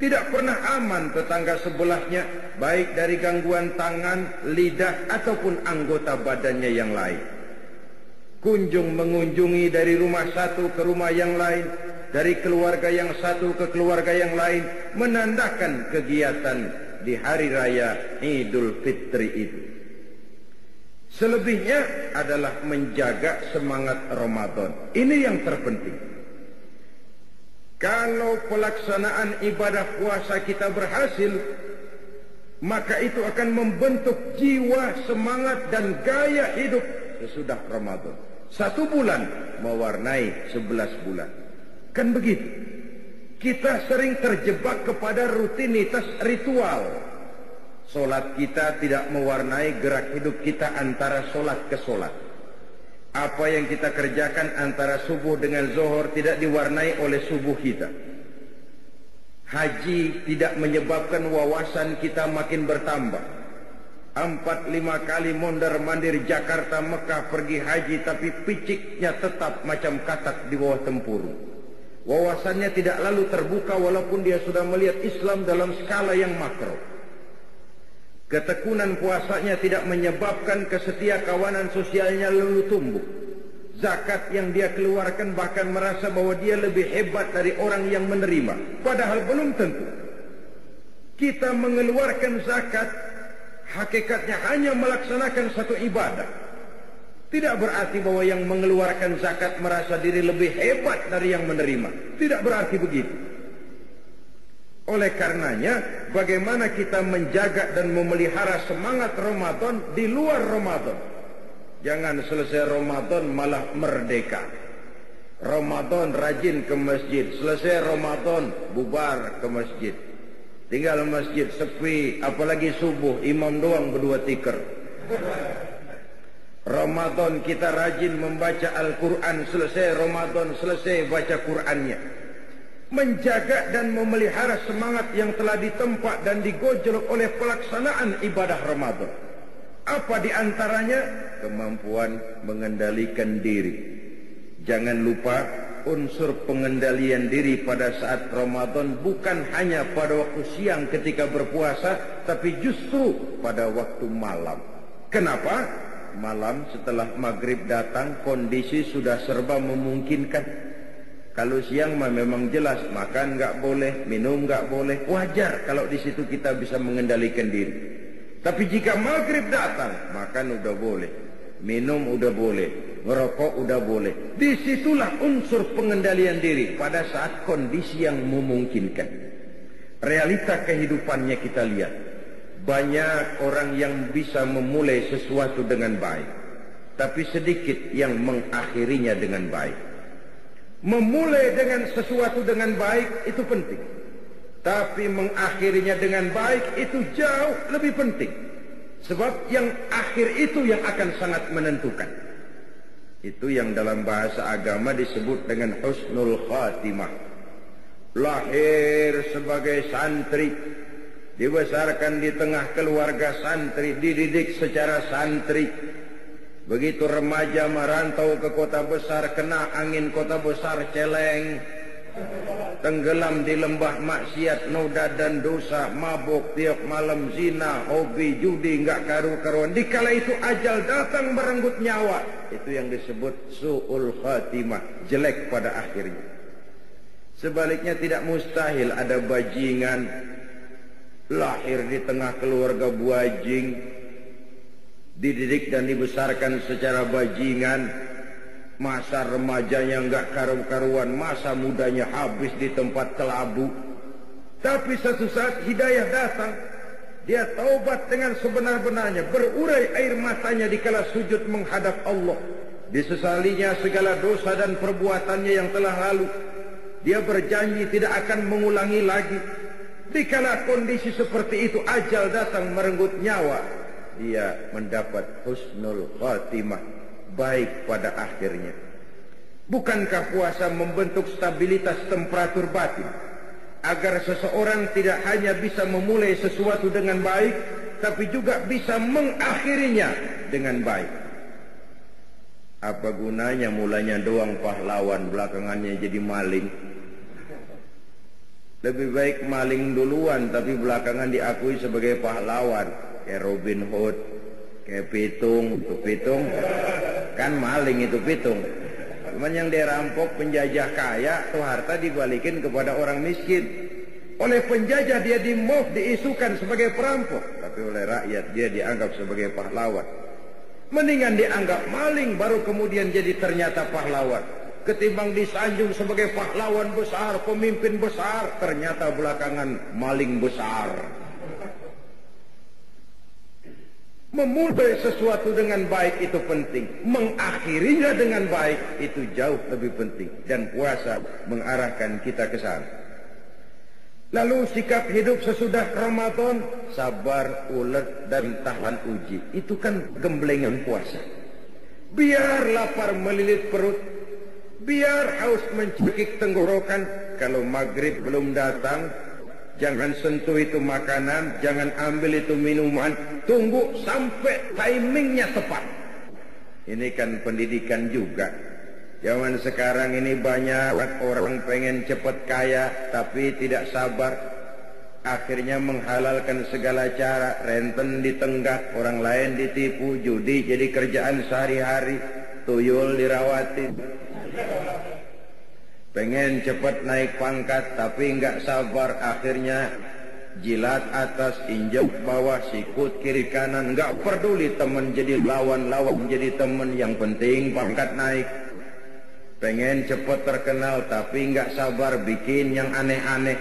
Tidak pernah aman tetangga sebelahnya, baik dari gangguan tangan, lidah, ataupun anggota badannya yang lain. Kunjung mengunjungi dari rumah satu ke rumah yang lain, dari keluarga yang satu ke keluarga yang lain, menandakan kegiatan di hari raya Idul Fitri itu. Selebihnya adalah menjaga semangat Ramadan. Ini yang terpenting. Kalau pelaksanaan ibadah puasa kita berhasil, maka itu akan membentuk jiwa, semangat, dan gaya hidup sesudah Ramadan. 1 bulan mewarnai 11 bulan. Kan begitu. Kita sering terjebak kepada rutinitas ritual. Solat kita tidak mewarnai gerak hidup kita antara solat ke solat. Apa yang kita kerjakan antara subuh dengan zuhur tidak diwarnai oleh subuh kita. Haji tidak menyebabkan wawasan kita makin bertambah. 4-5 kali mondar-mandir Jakarta Mekah pergi haji, tapi piciknya tetap macam katak di bawah tempurung. Wawasannya tidak lalu terbuka walaupun dia sudah melihat Islam dalam skala yang makro. Ketekunan puasanya tidak menyebabkan kesetia kawanan sosialnya lalu tumbuh. Zakat yang dia keluarkan bahkan merasa bahwa dia lebih hebat dari orang yang menerima. Padahal belum tentu. Kita mengeluarkan zakat, hakikatnya hanya melaksanakan satu ibadah. Tidak berarti bahwa yang mengeluarkan zakat merasa diri lebih hebat dari yang menerima. Tidak berarti begitu. Oleh karenanya, bagaimana kita menjaga dan memelihara semangat Ramadan di luar Ramadan. Jangan selesai Ramadan malah merdeka. Ramadan rajin ke masjid, selesai Ramadan bubar ke masjid. Tinggal masjid sepi, apalagi subuh, imam doang berdua tikar. Ramadan kita rajin membaca Al-Quran, selesai Ramadan, selesai baca Qurannya. Menjaga dan memelihara semangat yang telah ditempa dan digojlok oleh pelaksanaan ibadah Ramadan. Apa di antaranya? Kemampuan mengendalikan diri. Jangan lupa unsur pengendalian diri pada saat Ramadan bukan hanya pada waktu siang ketika berpuasa, tapi justru pada waktu malam. Kenapa? Malam setelah maghrib datang kondisi sudah serba memungkinkan. Kalau siang mah memang jelas makan nggak boleh, minum nggak boleh. Wajar kalau di situ kita bisa mengendalikan diri. Tapi jika maghrib datang, makan udah boleh, minum udah boleh, ngerokok udah boleh. Disitulah unsur pengendalian diri pada saat kondisi yang memungkinkan. Realita kehidupannya kita lihat. Banyak orang yang bisa memulai sesuatu dengan baik, tapi sedikit yang mengakhirinya dengan baik. Memulai dengan sesuatu dengan baik itu penting, tapi mengakhirinya dengan baik itu jauh lebih penting. Sebab yang akhir itu yang akan sangat menentukan. Itu yang dalam bahasa agama disebut dengan husnul khatimah. Lahir sebagai santri, dibesarkan di tengah keluarga santri, dididik secara santri. Begitu remaja merantau ke kota besar, kena angin kota besar celeng, tenggelam di lembah maksiat, noda dan dosa, mabuk tiap malam, zina, hobi, judi, enggak karu-karuan. Dikala itu ajal datang merenggut nyawa. Itu yang disebut su'ul khatimah, jelek pada akhirnya. Sebaliknya tidak mustahil ada bajingan lahir di tengah keluarga buajing, dididik dan dibesarkan secara bajingan, masa remajanya enggak karu-karuan, masa mudanya habis di tempat kelabu. Tapi satu saat hidayah datang, dia taubat dengan sebenar-benarnya, berurai air matanya dikala sujud menghadap Allah, disesalinya segala dosa dan perbuatannya yang telah lalu. Dia berjanji tidak akan mengulangi lagi. Dikala kondisi seperti itu ajal datang merenggut nyawa, dia mendapat husnul khatimah, baik pada akhirnya. Bukankah puasa membentuk stabilitas temperatur batin, agar seseorang tidak hanya bisa memulai sesuatu dengan baik, tapi juga bisa mengakhirinya dengan baik? Apa gunanya mulanya doang pahlawan, belakangannya jadi maling? Lebih baik maling duluan tapi belakangan diakui sebagai pahlawan. Kayak Robin Hood, kayak Pitung. Itu Pitung kan maling, itu Pitung. Cuman yang dia rampok penjajah kaya, tuh harta dibalikin kepada orang miskin. Oleh penjajah dia diisukan sebagai perampok, tapi oleh rakyat dia dianggap sebagai pahlawan. Mendingan dianggap maling baru kemudian jadi ternyata pahlawan, ketimbang disanjung sebagai pahlawan besar, pemimpin besar, ternyata belakangan maling besar. Memulai sesuatu dengan baik itu penting, mengakhirinya dengan baik itu jauh lebih penting, dan puasa mengarahkan kita ke sana. Lalu sikap hidup sesudah Ramadan, sabar, ulet, dan tahan uji. Itu kan gemblengan puasa. Biar lapar melilit perut, biar haus mencekik tenggorokan. Kalau maghrib belum datang, jangan sentuh itu makanan, jangan ambil itu minuman. Tunggu sampai timingnya tepat. Ini kan pendidikan juga. Zaman sekarang ini banyak orang pengen cepat kaya, tapi tidak sabar. Akhirnya menghalalkan segala cara, renten ditenggak, orang lain ditipu, judi jadi kerjaan sehari-hari, tuyul dirawatin. Pengen cepat naik pangkat tapi enggak sabar, akhirnya jilat atas, injek bawah, sikut kiri kanan, enggak peduli teman jadi lawan jadi teman, yang penting pangkat naik. Pengen cepat terkenal tapi enggak sabar bikin yang aneh-aneh.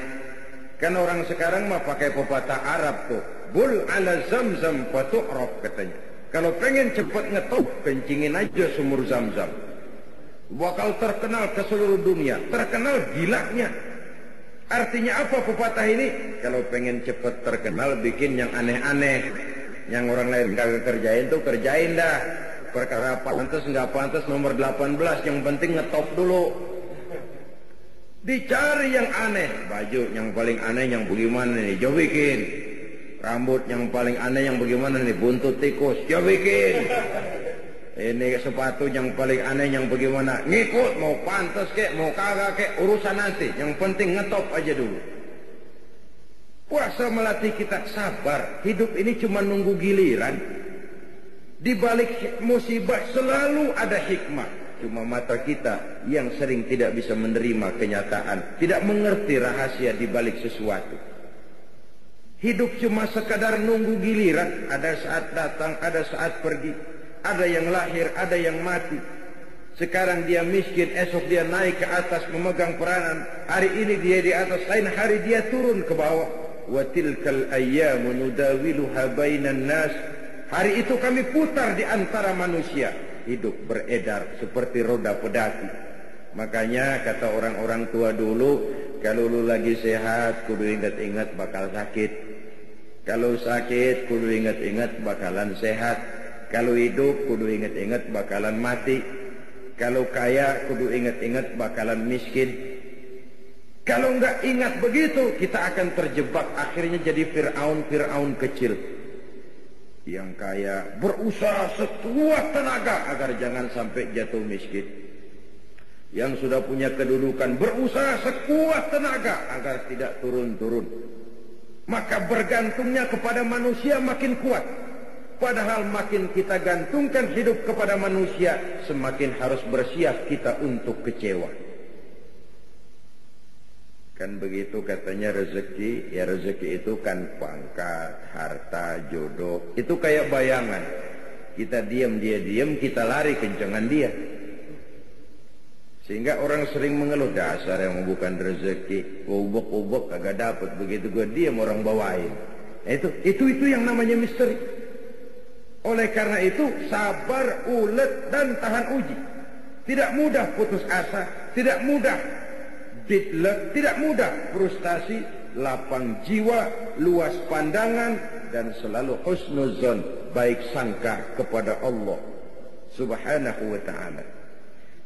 Kan orang sekarang mah pakai pepatah Arab tuh, bul ala zamzam fatu'raf katanya. Kalau pengen cepat ngetop, kencingin aja sumur Zamzam. Bakal terkenal ke seluruh dunia, terkenal gilanya. Artinya apa pepatah ini? Kalau pengen cepat terkenal, bikin yang aneh-aneh, yang orang lain kagak kerjain tuh kerjain dah. Perkara pantas nggak pantas nomor 18, yang penting ngetop dulu. Dicari yang aneh, baju yang paling aneh yang bagaimana nih, coba bikin. Rambut yang paling aneh yang bagaimana nih, buntut tikus, coba bikin. Ini sepatu yang paling aneh yang bagaimana, ngikut, mau pantas kek, mau kagak kek, urusan nanti. Yang penting ngetop aja dulu. Puasa melatih kita sabar. Hidup ini cuma nunggu giliran. Di balik musibah selalu ada hikmah. Cuma mata kita yang sering tidak bisa menerima kenyataan, tidak mengerti rahasia di balik sesuatu. Hidup cuma sekadar nunggu giliran. Ada saat datang, ada saat pergi. Ada yang lahir, ada yang mati. Sekarang dia miskin, esok dia naik ke atas memegang peranan. Hari ini dia di atas, lain hari dia turun ke bawah. Wa tilkal ayyamu nudawiluha bainan nas. Hari itu kami putar di antara manusia. Hidup beredar seperti roda pedati. Makanya kata orang-orang tua dulu, kalau lu lagi sehat, kudu ingat-ingat bakal sakit. Kalau sakit, kudu ingat-ingat bakalan sehat. Kalau hidup, kudu ingat-ingat bakalan mati. Kalau kaya kudu ingat-ingat bakalan miskin. Kalau nggak ingat begitu, kita akan terjebak akhirnya jadi Fir'aun kecil. Yang kaya berusaha sekuat tenaga agar jangan sampai jatuh miskin. Yang sudah punya kedudukan berusaha sekuat tenaga agar tidak turun-turun. Maka bergantungnya kepada manusia makin kuat. Padahal makin kita gantungkan hidup kepada manusia, semakin harus bersiap kita untuk kecewa. Kan begitu katanya rezeki. Ya rezeki itu kan pangkat, harta, jodoh. Itu kayak bayangan. Kita diam, dia diam, kita lari kencengan dia. Sehingga orang sering mengeluh, dasar yang bukan rezeki, ubok-ubok kagak dapat, begitu gue diam orang bawain. Nah, itu yang namanya misteri. Oleh karena itu sabar, ulet dan tahan uji. Tidak mudah putus asa, tidak mudah ditlek, tidak mudah frustasi, lapang jiwa, luas pandangan dan selalu husnuzon, baik sangka kepada Allah Subhanahu wa ta'ala.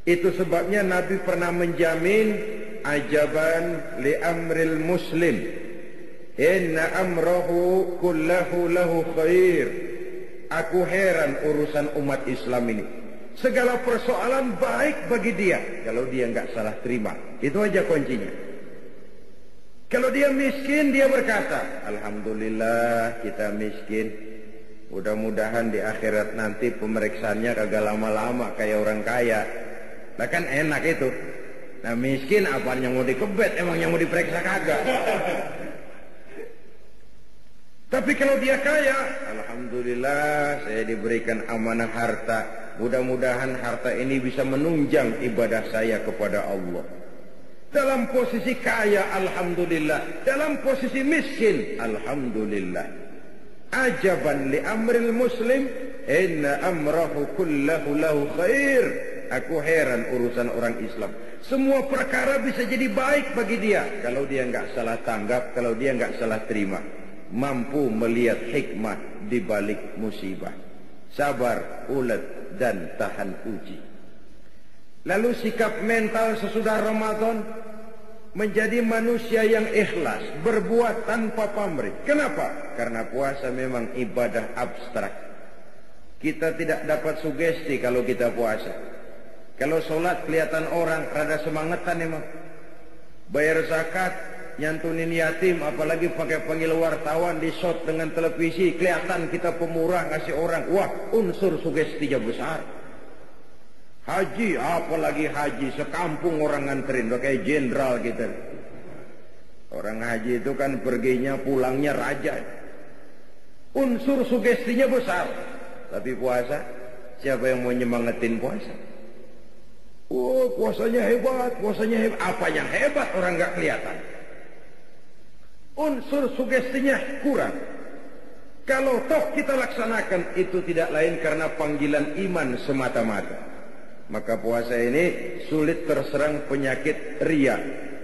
Itu sebabnya Nabi pernah menjamin, ajaban li amril muslim, inna amrahu kullahu lahu khair. Aku heran urusan umat Islam ini. Segala persoalan baik bagi dia kalau dia nggak salah terima. Itu aja kuncinya. Kalau dia miskin, dia berkata, alhamdulillah kita miskin. Mudah-mudahan di akhirat nanti pemeriksaannya kagak lama-lama kayak orang kaya. Nah kan enak itu. Nah miskin apaan yang mau dikebet, emang yang mau diperiksa kagak. Tapi kalau dia kaya, alhamdulillah saya diberikan amanah harta. Mudah-mudahan harta ini bisa menunjang ibadah saya kepada Allah. Dalam posisi kaya, alhamdulillah. Dalam posisi miskin, alhamdulillah. Ajaban li amril muslim, inna amrahu kullahu lahu khair. Aku heran urusan orang Islam. Semua perkara bisa jadi baik bagi dia kalau dia nggak salah tanggap, kalau dia nggak salah terima. Mampu melihat hikmah di balik musibah. Sabar, ulet dan tahan uji. Lalu sikap mental sesudah Ramadan menjadi manusia yang ikhlas, berbuat tanpa pamrih. Kenapa? Karena puasa memang ibadah abstrak. Kita tidak dapat sugesti kalau kita puasa. Kalau sholat kelihatan orang rada semangetan emang. Bayar zakat, nyantunin yatim, apalagi pakai panggil wartawan, di shot dengan televisi, kelihatan kita pemurah ngasih orang. Wah, unsur sugestinya besar. Haji, apalagi haji, sekampung orang nganterin, udah kayak jenderal gitu. Orang haji itu kan perginya pulangnya raja. Unsur sugestinya besar. Tapi puasa, siapa yang mau nyemangetin puasa? Oh, puasanya hebat, puasanya hebat. Apa yang hebat orang nggak kelihatan. Unsur sugestinya kurang. Kalau toh kita laksanakan, itu tidak lain karena panggilan iman semata-mata. Maka puasa ini sulit terserang penyakit riya.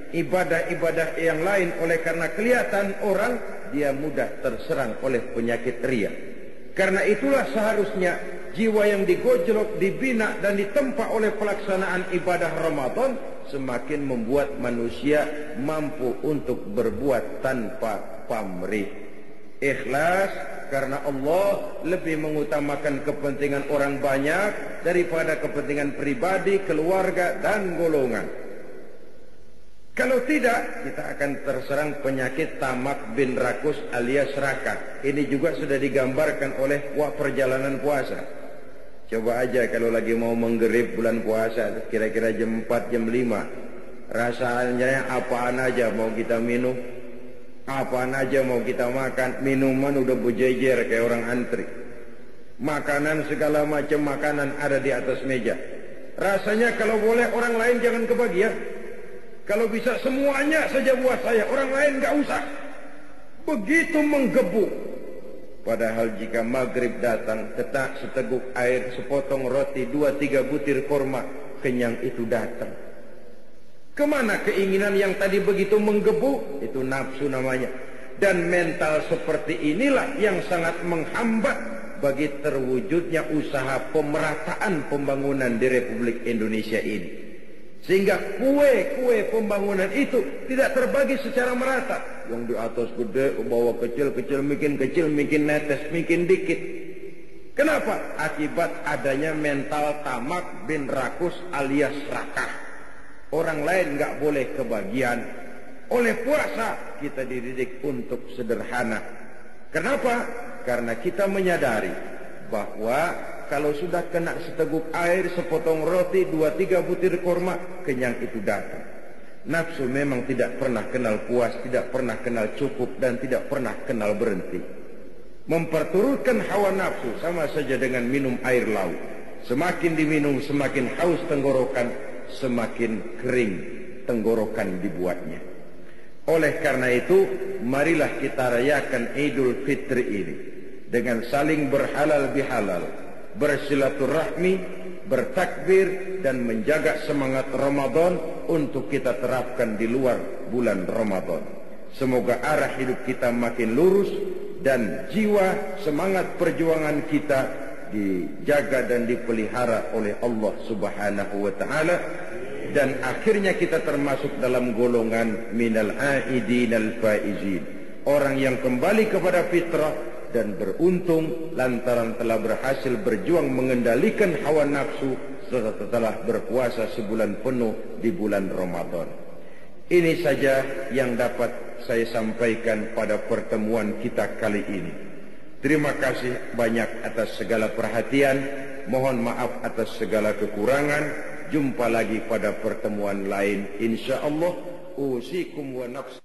Ibadah-ibadah yang lain oleh karena kelihatan orang, dia mudah terserang oleh penyakit riya. Karena itulah seharusnya jiwa yang digojlok, dibina dan ditempa oleh pelaksanaan ibadah Ramadan semakin membuat manusia mampu untuk berbuat tanpa pamrih. Ikhlas karena Allah lebih mengutamakan kepentingan orang banyak daripada kepentingan pribadi, keluarga dan golongan. Kalau tidak, kita akan terserang penyakit tamak bin rakus alias serakah. Ini juga sudah digambarkan oleh perjalanan puasa. Coba aja kalau lagi mau menggerib bulan puasa, kira-kira jam 4, jam 5. Rasanya apaan aja mau kita minum, apaan aja mau kita makan. Minuman udah berjejer kayak orang antri. Makanan, segala macam makanan ada di atas meja. Rasanya kalau boleh orang lain jangan kebagian. Kalau bisa semuanya saja buat saya, orang lain gak usah. Begitu menggebu. Padahal jika maghrib datang, ketak seteguk air, sepotong roti, 2-3 butir korma, kenyang itu datang. Kemana keinginan yang tadi begitu menggebu? Itu nafsu namanya. Dan mental seperti inilah yang sangat menghambat bagi terwujudnya usaha pemerataan pembangunan di Republik Indonesia ini. Sehingga kue pembangunan itu tidak terbagi secara merata. Yang di atas gede, ke bawah kecil, kecil, makin netes, makin dikit. Kenapa? Akibat adanya mental tamak bin rakus alias rakah. Orang lain nggak boleh kebagian. Oleh puasa kita dididik untuk sederhana. Kenapa? Karena kita menyadari bahwa kalau sudah kena seteguk air, sepotong roti, 2-3 butir kurma, kenyang itu datang. Nafsu memang tidak pernah kenal puas, tidak pernah kenal cukup, dan tidak pernah kenal berhenti. Memperturutkan hawa nafsu sama saja dengan minum air laut. Semakin diminum, semakin haus tenggorokan, semakin kering tenggorokan dibuatnya. Oleh karena itu, marilah kita rayakan Idul Fitri ini dengan saling berhalal bihalal, bersilaturahmi, bertakbir, dan menjaga semangat Ramadan untuk kita terapkan di luar bulan Ramadan. Semoga arah hidup kita makin lurus dan jiwa semangat perjuangan kita dijaga dan dipelihara oleh Allah Subhanahu wa taala, dan akhirnya kita termasuk dalam golongan minal aidin al faizin, orang yang kembali kepada fitrah dan beruntung lantaran telah berhasil berjuang mengendalikan hawa nafsu setelah berpuasa sebulan penuh di bulan Ramadan. Ini saja yang dapat saya sampaikan pada pertemuan kita kali ini. Terima kasih banyak atas segala perhatian. Mohon maaf atas segala kekurangan. Jumpa lagi pada pertemuan lain, insyaallah. Usikum wa nafsi.